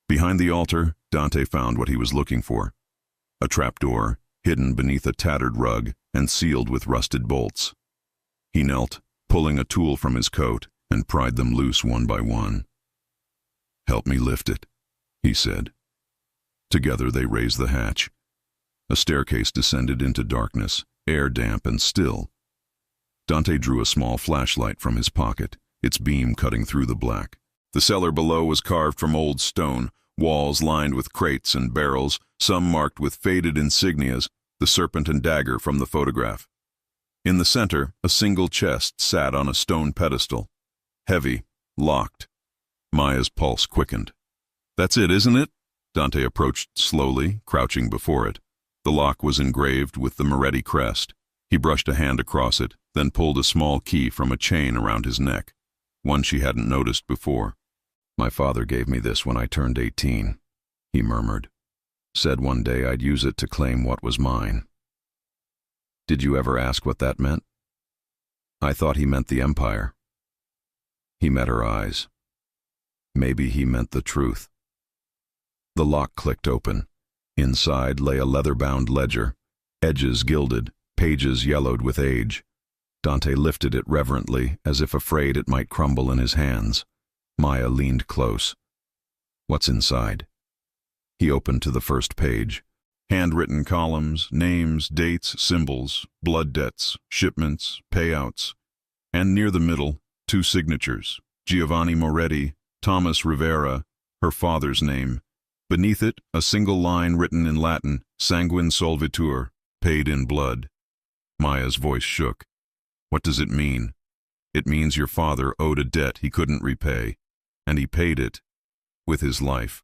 Behind the altar, Dante found what he was looking for. A trapdoor, hidden beneath a tattered rug and sealed with rusted bolts. He knelt, pulling a tool from his coat, and pried them loose one by one. "Help me lift it," he said. Together they raised the hatch. A staircase descended into darkness, air damp and still. Dante drew a small flashlight from his pocket, its beam cutting through the black. The cellar below was carved from old stone, walls lined with crates and barrels, some marked with faded insignias, the serpent and dagger from the photograph. In the center, a single chest sat on a stone pedestal. Heavy, locked. Maya's pulse quickened. "That's it, isn't it?" Dante approached slowly, crouching before it. The lock was engraved with the Moretti crest. He brushed a hand across it, then pulled a small key from a chain around his neck, one she hadn't noticed before. "My father gave me this when I turned 18, he murmured. Said one day I'd use it to claim what was mine. Did you ever ask what that meant? I thought he meant the empire." He met her eyes. Maybe he meant the truth. The lock clicked open. Inside lay a leather-bound ledger, edges gilded, pages yellowed with age. Dante lifted it reverently, as if afraid it might crumble in his hands. Maya leaned close. "What's inside?" He opened to the first page. Handwritten columns, names, dates, symbols, blood debts, shipments, payouts. And near the middle, 2 signatures, Giovanni Moretti, Thomas Rivera, her father's name. Beneath it, a single line written in Latin, Sanguine solvitur, paid in blood. Maya's voice shook. "What does it mean?" "It means your father owed a debt he couldn't repay, and he paid it with his life."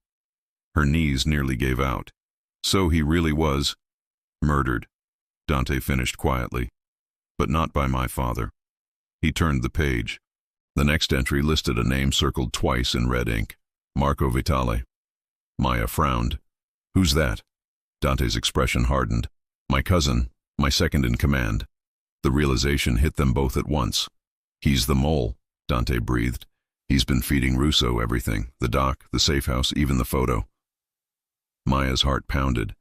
Her knees nearly gave out. "So he really was murdered," Dante finished quietly. "But not by my father." He turned the page. The next entry listed a name circled twice in red ink, Marco Vitale. Maya frowned. "Who's that?" Dante's expression hardened. "My cousin, my second in command." The realization hit them both at once. "He's the mole," Dante breathed. "He's been feeding Russo everything, the dock, the safe house, even the photo." Maya's heart pounded.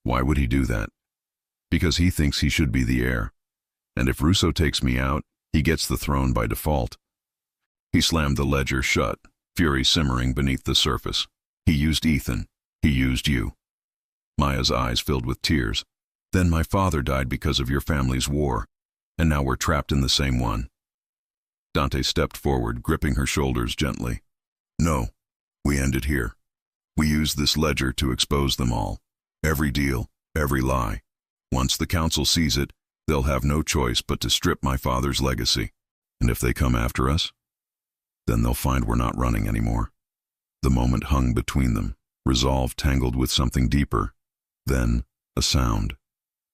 "Why would he do that?" "Because he thinks he should be the heir. And if Russo takes me out, he gets the throne by default." He slammed the ledger shut, fury simmering beneath the surface. "He used Ethan. He used you." Maya's eyes filled with tears. "Then my father died because of your family's war, and now we're trapped in the same one." Dante stepped forward, gripping her shoulders gently. "No, we end it here. We use this ledger to expose them all. Every deal, every lie. Once the council sees it, they'll have no choice but to strip my father's legacy. And if they come after us, then they'll find we're not running anymore." The moment hung between them, resolve tangled with something deeper. Then, a sound.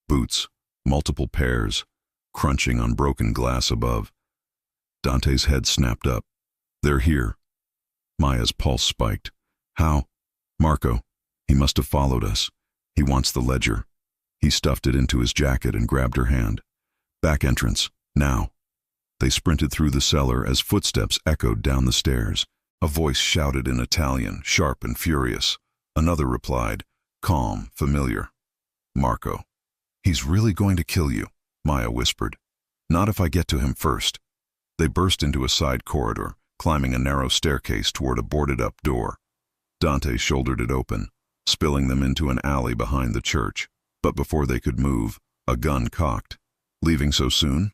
Boots, multiple pairs, crunching on broken glass above. Dante's head snapped up. "They're here." Maya's pulse spiked. "How?" "Marco. He must have followed us. He wants the ledger." He stuffed it into his jacket and grabbed her hand. "Back entrance, now." They sprinted through the cellar as footsteps echoed down the stairs. A voice shouted in Italian, sharp and furious. Another replied, calm, familiar. "Marco." "He's really going to kill you," Maya whispered. "Not if I get to him first." They burst into a side corridor, climbing a narrow staircase toward a boarded-up door. Dante shouldered it open, spilling them into an alley behind the church. But before they could move, a gun cocked. "Leaving so soon?"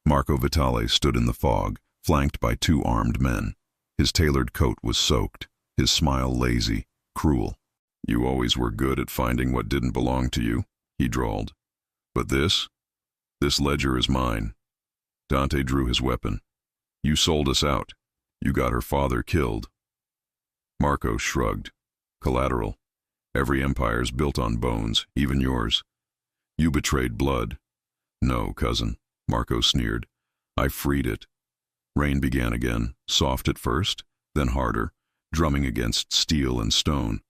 Marco Vitale stood in the fog, flanked by 2 armed men. His tailored coat was soaked, his smile lazy, cruel. "You always were good at finding what didn't belong to you," he drawled. "But this ledger is mine." Dante drew his weapon. "You sold us out. You got her father killed." Marco shrugged. "Collateral. Every empire's built on bones, even yours. You betrayed blood." "No, cousin," Marco sneered. "I freed it." Rain began again, soft at first, then harder, drumming against steel and stone.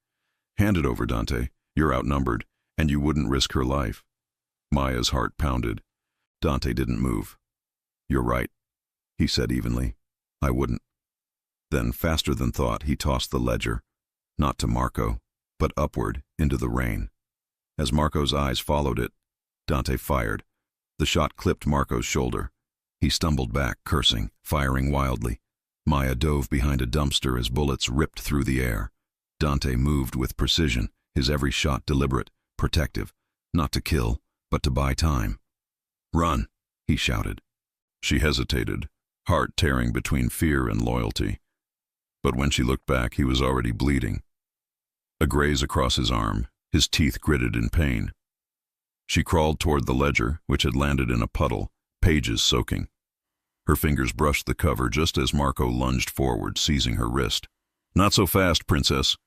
"Hand it over, Dante. You're outnumbered, And you wouldn't risk her life. Maya's heart pounded. Dante didn't move. You're right, he said evenly. I wouldn't. Then, faster than thought, he tossed the ledger, not to Marco, but upward into the rain. As Marco's eyes followed it, Dante fired. The shot clipped Marco's shoulder. He stumbled back, cursing, firing wildly. Maya dove behind a dumpster as bullets ripped through the air. Dante moved with precision, his every shot deliberate, protective, not to kill, but to buy time. Run, he shouted. She hesitated, heart tearing between fear and loyalty. But when she looked back, he was already bleeding. A graze across his arm, his teeth gritted in pain. She crawled toward the ledger, which had landed in a puddle, pages soaking. Her fingers brushed the cover just as Marco lunged forward, seizing her wrist. Not so fast, princess,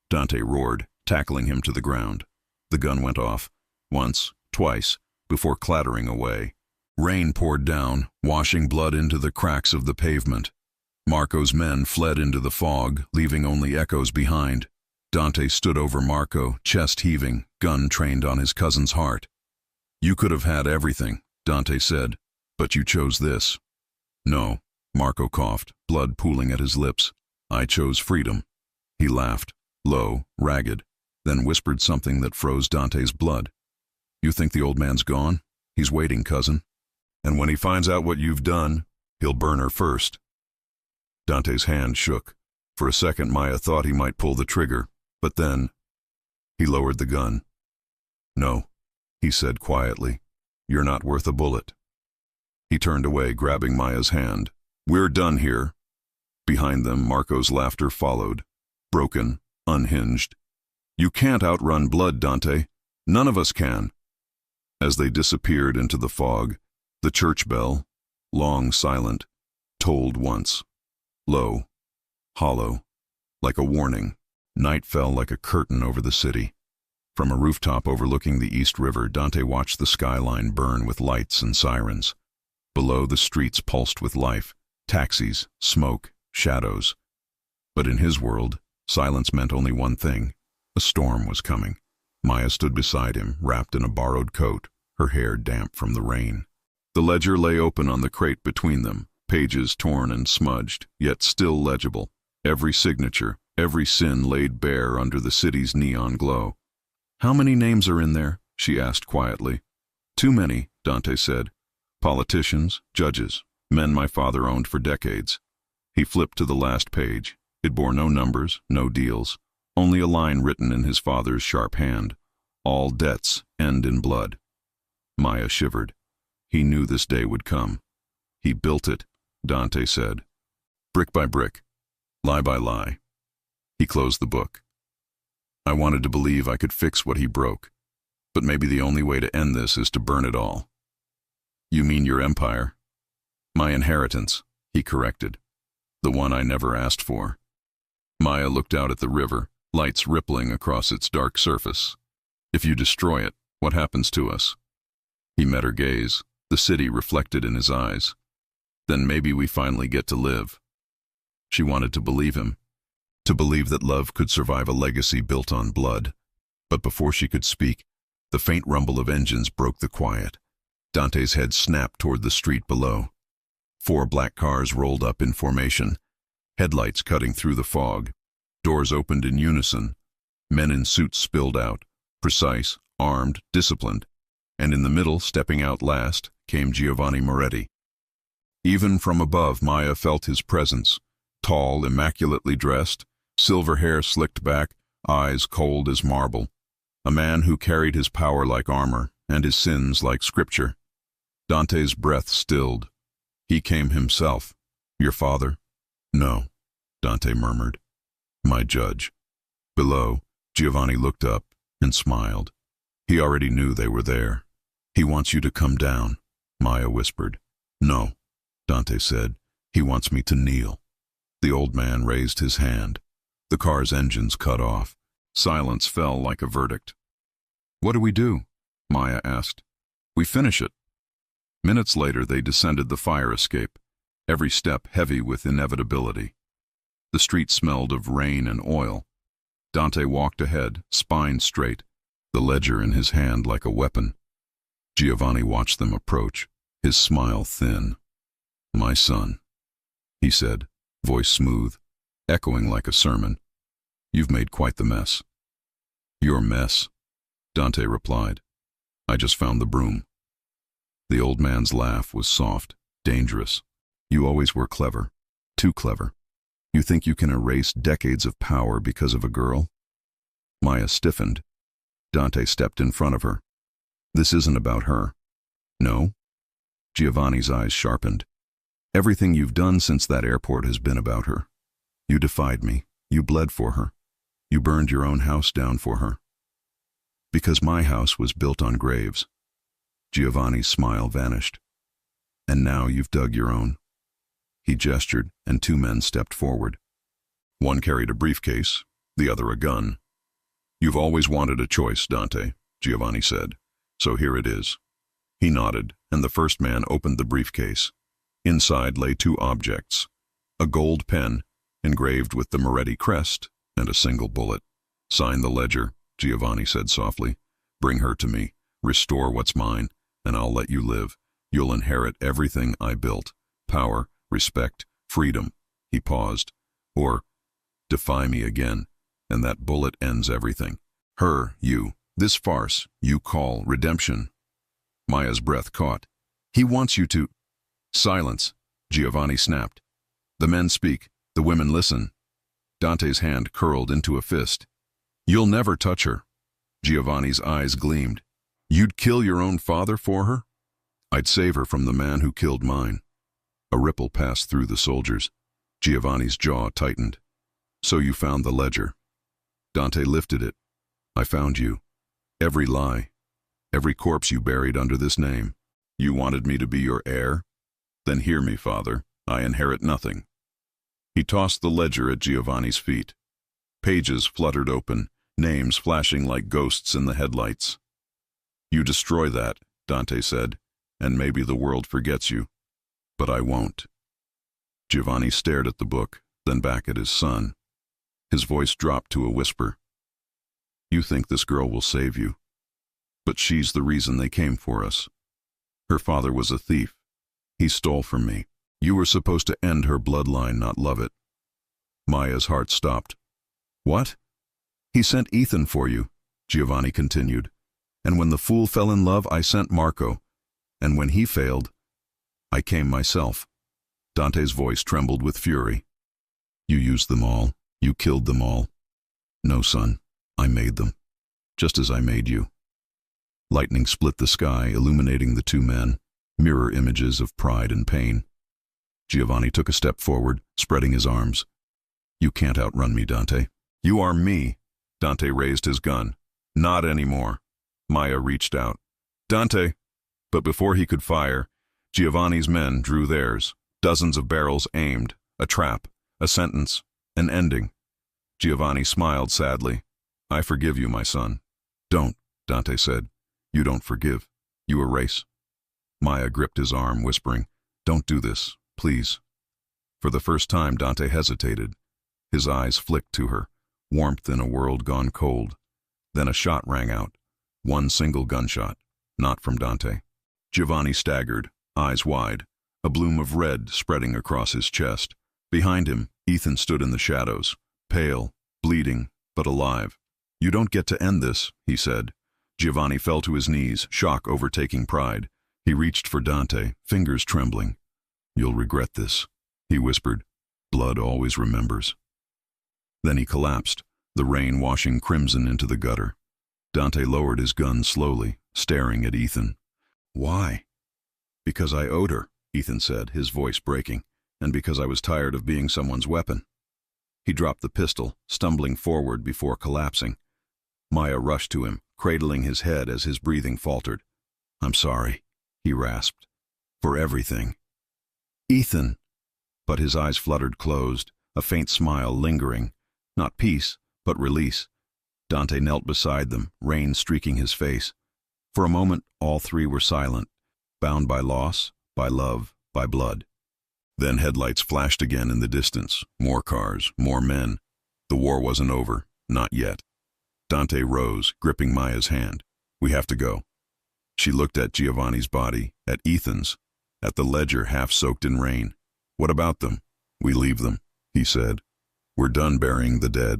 Dante roared, tackling him to the ground. The gun went off, once, twice, before clattering away. Rain poured down, washing blood into the cracks of the pavement. Marco's men fled into the fog, leaving only echoes behind. Dante stood over Marco, chest heaving, gun trained on his cousin's heart. You could have had everything, Dante said, but you chose this. No, Marco coughed, blood pooling at his lips. I chose freedom. He laughed, low, ragged, then whispered something that froze Dante's blood. You think the old man's gone? He's waiting, cousin. And when he finds out what you've done, he'll burn her first. Dante's hand shook. For a second, Maya thought he might pull the trigger, but then he lowered the gun. No, he said quietly. You're not worth a bullet. He turned away, grabbing Maya's hand. We're done here. Behind them, Marco's laughter followed, broken, unhinged. You can't outrun blood, Dante. None of us can. As they disappeared into the fog, the church bell, long silent, tolled once. Low, hollow, like a warning. Night fell like a curtain over the city. From a rooftop overlooking the East River, Dante watched the skyline burn with lights and sirens. Below, the streets pulsed with life, taxis, smoke, shadows. But in his world, silence meant only one thing. A storm was coming. Maya stood beside him, wrapped in a borrowed coat, her hair damp from the rain. The ledger lay open on the crate between them, pages torn and smudged, yet still legible. Every signature, every sin laid bare under the city's neon glow. How many names are in there? She asked quietly. Too many, Dante said. Politicians, judges, men my father owned for decades. He flipped to the last page. It bore no numbers, no deals, only a line written in his father's sharp hand. All debts end in blood. Maya shivered. He knew this day would come. He built it, Dante said. Brick by brick, lie by lie. He closed the book. I wanted to believe I could fix what he broke, but maybe the only way to end this is to burn it all. You mean your empire? My inheritance, he corrected. The one I never asked for. Maya looked out at the river, lights rippling across its dark surface. If you destroy it, what happens to us? He met her gaze, the city reflected in his eyes. Then maybe we finally get to live. She wanted to believe him, to believe that love could survive a legacy built on blood. But before she could speak, the faint rumble of engines broke the quiet. Dante's head snapped toward the street below. 4 black cars rolled up in formation, headlights cutting through the fog. Doors opened in unison. Men in suits spilled out, precise, armed, disciplined. And in the middle, stepping out last, came Giovanni Moretti. Even from above, Maya felt his presence. Tall, immaculately dressed, silver hair slicked back, eyes cold as marble. A man who carried his power like armor, and his sins like scripture. Dante's breath stilled. He came himself. Your father? No, Dante murmured. My judge. Below, Giovanni looked up and smiled. He already knew they were there. He wants you to come down, Maya whispered. No, Dante said. He wants me to kneel. The old man raised his hand. The car's engines cut off. Silence fell like a verdict. What do we do? Maya asked. We finish it. Minutes later, they descended the fire escape, every step heavy with inevitability. The street smelled of rain and oil. Dante walked ahead, spine straight, the ledger in his hand like a weapon. Giovanni watched them approach, his smile thin. "My son," he said, voice smooth, echoing like a sermon. "You've made quite the mess." "Your mess," Dante replied. "I just found the broom." The old man's laugh was soft, dangerous. "You always were clever. Too clever. You think you can erase decades of power because of a girl?" Maya stiffened. Dante stepped in front of her. "This isn't about her." "No?" Giovanni's eyes sharpened. "Everything you've done since that airport has been about her. You defied me. You bled for her. You burned your own house down for her. Because my house was built on graves." Giovanni's smile vanished. "And now you've dug your own." He gestured, and two men stepped forward. One carried a briefcase, the other a gun. "You've always wanted a choice, Dante," Giovanni said. "So here it is." He nodded, and the first man opened the briefcase. Inside lay two objects: a gold pen, engraved with the Moretti crest, and a single bullet. "Sign the ledger," Giovanni said softly. "Bring her to me. Restore what's mine, and I'll let you live. You'll inherit everything I built. Power, respect, freedom." He paused. "Or defy me again, and that bullet ends everything. Her, you, this farce you call redemption." Maya's breath caught. "He wants you to—" "Silence," Giovanni snapped. "The men speak, the women listen." Dante's hand curled into a fist. "You'll never touch her." Giovanni's eyes gleamed. "You'd kill your own father for her?" "I'd save her from the man who killed mine." A ripple passed through the soldiers. Giovanni's jaw tightened. "So you found the ledger." Dante lifted it. "I found you. Every lie. Every corpse you buried under this name. You wanted me to be your heir? Then hear me, father. I inherit nothing." He tossed the ledger at Giovanni's feet. Pages fluttered open, names flashing like ghosts in the headlights. "You destroy that," Dante said, "and maybe the world forgets you. But I won't." Giovanni stared at the book, then back at his son. His voice dropped to a whisper. "You think this girl will save you. But she's the reason they came for us. Her father was a thief. He stole from me. You were supposed to end her bloodline, not love it." Maya's heart stopped. "What?" "He sent Ethan for you," Giovanni continued. "And when the fool fell in love, I sent Marco. And when he failed, I came myself." Dante's voice trembled with fury. "You used them all. You killed them all." "No, son. I made them. Just as I made you." Lightning split the sky, illuminating the two men, mirror images of pride and pain. Giovanni took a step forward, spreading his arms. "You can't outrun me, Dante." "You are me." Dante raised his gun. "Not anymore." Maya reached out. "Dante!" But before he could fire, Giovanni's men drew theirs. Dozens of barrels aimed. A trap. A sentence. An ending. Giovanni smiled sadly. "I forgive you, my son." "Don't," Dante said. "You don't forgive. You erase." Maya gripped his arm, whispering, "Don't do this, please." For the first time, Dante hesitated. His eyes flicked to her, warmth in a world gone cold. Then a shot rang out. One single gunshot, not from Dante. Giovanni staggered, eyes wide, a bloom of red spreading across his chest. Behind him, Ethan stood in the shadows, pale, bleeding, but alive. "You don't get to end this," he said. Giovanni fell to his knees, shock overtaking pride. He reached for Dante, fingers trembling. "You'll regret this," he whispered. "Blood always remembers." Then he collapsed, the rain washing crimson into the gutter. Dante lowered his gun slowly, staring at Ethan. "Why?" "Because I owed her," Ethan said, his voice breaking, "and because I was tired of being someone's weapon." He dropped the pistol, stumbling forward before collapsing. Maya rushed to him, cradling his head as his breathing faltered. "I'm sorry," he rasped, "for everything." "Ethan!" But his eyes fluttered closed, a faint smile lingering. Not peace, but release. Dante knelt beside them, rain streaking his face. For a moment, all three were silent, bound by loss, by love, by blood. Then headlights flashed again in the distance. More cars, more men. The war wasn't over, not yet. Dante rose, gripping Maya's hand. We have to go. She looked at Giovanni's body, at Ethan's, at the ledger half soaked in rain. What about them? We leave them, he said. We're done burying the dead.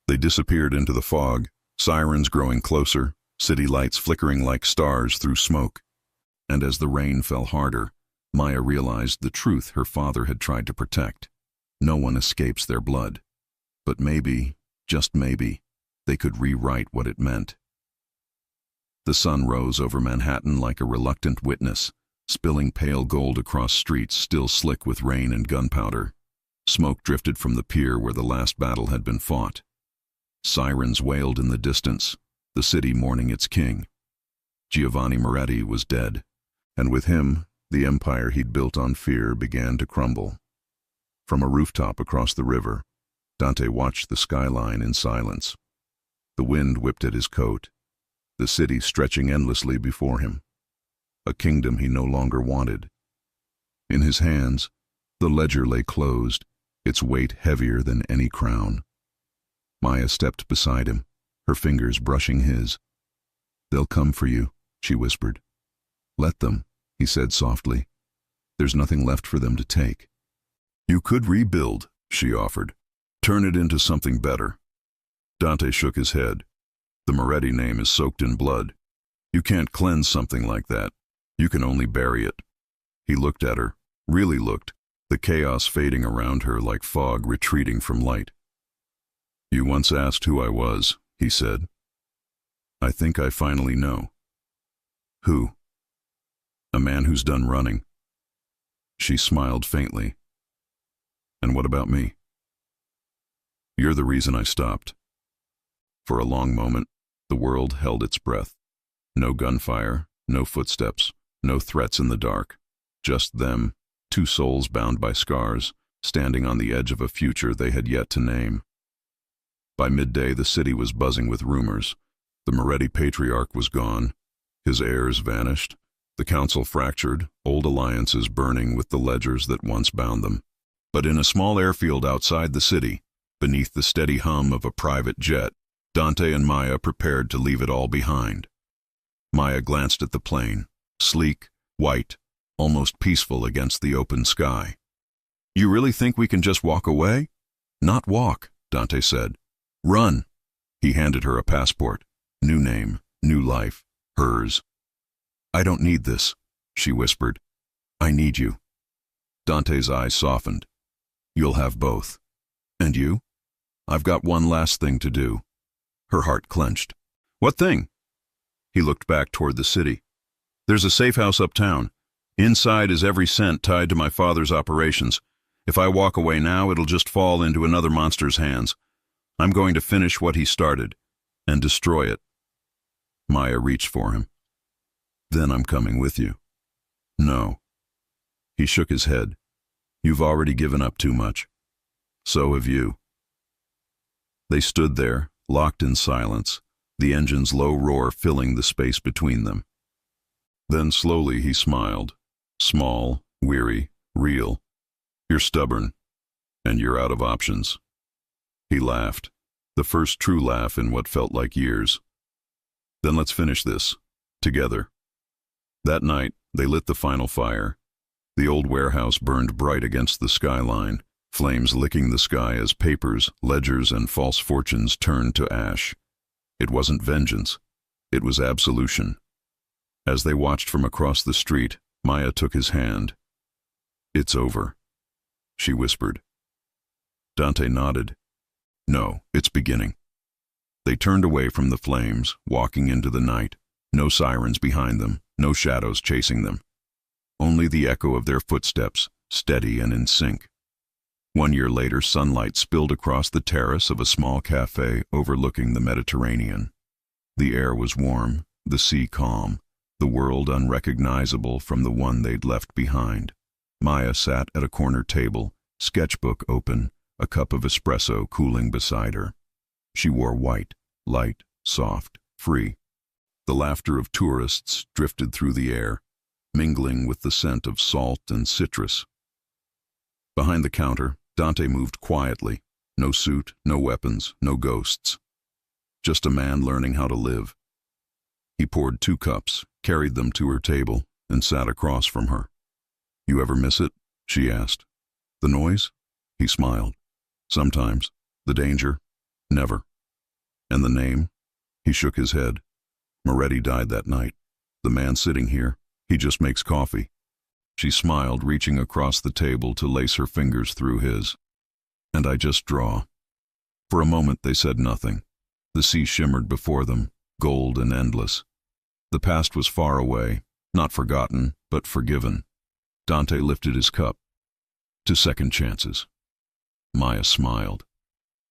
They disappeared into the fog, sirens growing closer, city lights flickering like stars through smoke. And as the rain fell harder, Maya realized the truth her father had tried to protect. No one escapes their blood. But maybe, just maybe, they could rewrite what it meant. The sun rose over Manhattan like a reluctant witness, spilling pale gold across streets still slick with rain and gunpowder. Smoke drifted from the pier where the last battle had been fought. Sirens wailed in the distance, the city mourning its king. Giovanni Moretti was dead, and with him, the empire he'd built on fear began to crumble. From a rooftop across the river, Dante watched the skyline in silence. The wind whipped at his coat, the city stretching endlessly before him. A kingdom he no longer wanted. In his hands, the ledger lay closed, its weight heavier than any crown. Maya stepped beside him, her fingers brushing his. They'll come for you, she whispered. Let them, he said softly. There's nothing left for them to take. You could rebuild, she offered. Turn it into something better. Dante shook his head. The Moretti name is soaked in blood. You can't cleanse something like that. You can only bury it. He looked at her, really looked, the chaos fading around her like fog retreating from light. You once asked who I was, he said. I think I finally know. Who? A man who's done running. She smiled faintly. And what about me? You're the reason I stopped. For a long moment, the world held its breath. No gunfire, no footsteps, no threats in the dark. Just them, two souls bound by scars, standing on the edge of a future they had yet to name. By midday, the city was buzzing with rumors. The Moretti patriarch was gone. His heirs vanished. The council fractured, old alliances burning with the ledgers that once bound them. But in a small airfield outside the city, beneath the steady hum of a private jet, Dante and Maya prepared to leave it all behind. Maya glanced at the plane, sleek, white, almost peaceful against the open sky. You really think we can just walk away? Not walk, Dante said. Run. He handed her a passport. New name, new life, hers. I don't need this, she whispered. I need you. Dante's eyes softened. You'll have both. And you? I've got one last thing to do. Her heart clenched. What thing? He looked back toward the city. There's a safe house uptown. Inside is every cent tied to my father's operations. If I walk away now, it'll just fall into another monster's hands. I'm going to finish what he started and destroy it. Maya reached for him. Then I'm coming with you. No. He shook his head. You've already given up too much. So have you. They stood there, locked in silence, the engine's low roar filling the space between them. Then slowly he smiled. Small, weary, real. You're stubborn, and you're out of options. He laughed, the first true laugh in what felt like years. Then let's finish this, together. That night, they lit the final fire. The old warehouse burned bright against the skyline, flames licking the sky as papers, ledgers, and false fortunes turned to ash. It wasn't vengeance. It was absolution. As they watched from across the street, Maya took his hand. It's over, she whispered. Dante nodded. No, it's beginning. They turned away from the flames, walking into the night. No sirens behind them, no shadows chasing them. Only the echo of their footsteps, steady and in sync. 1 year later, sunlight spilled across the terrace of a small cafe overlooking the Mediterranean. The air was warm, the sea calm, the world unrecognizable from the one they'd left behind. Maya sat at a corner table, sketchbook open, a cup of espresso cooling beside her. She wore white, light, soft, free. The laughter of tourists drifted through the air, mingling with the scent of salt and citrus. Behind the counter, Dante moved quietly. No suit, no weapons, no ghosts. just a man learning how to live. He poured 2 cups, carried them to her table, and sat across from her. "You ever miss it?" she asked. "The noise?" He smiled. "Sometimes. The danger? Never." "And the name?" He shook his head. "Moretti died that night. The man sitting here, he just makes coffee." She smiled, reaching across the table to lace her fingers through his. "And I just draw." For a moment they said nothing. The sea shimmered before them, gold and endless. The past was far away, not forgotten, but forgiven. Dante lifted his cup. "To second chances." Maya smiled.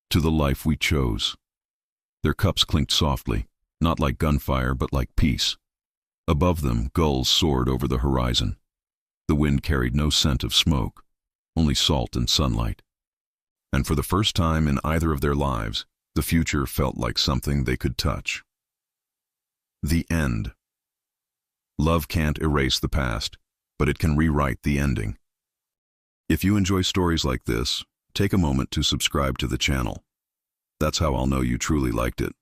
"To the life we chose." Their cups clinked softly, not like gunfire, but like peace. Above them, gulls soared over the horizon. The wind carried no scent of smoke, only salt and sunlight. And for the first time in either of their lives, the future felt like something they could touch. The end. Love can't erase the past, but it can rewrite the ending. If you enjoy stories like this, take a moment to subscribe to the channel. That's how I'll know you truly liked it.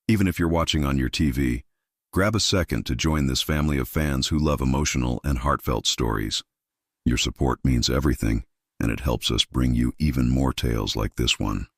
Even if you're watching on your TV, grab a second to join this family of fans who love emotional and heartfelt stories. Your support means everything, and it helps us bring you even more tales like this one.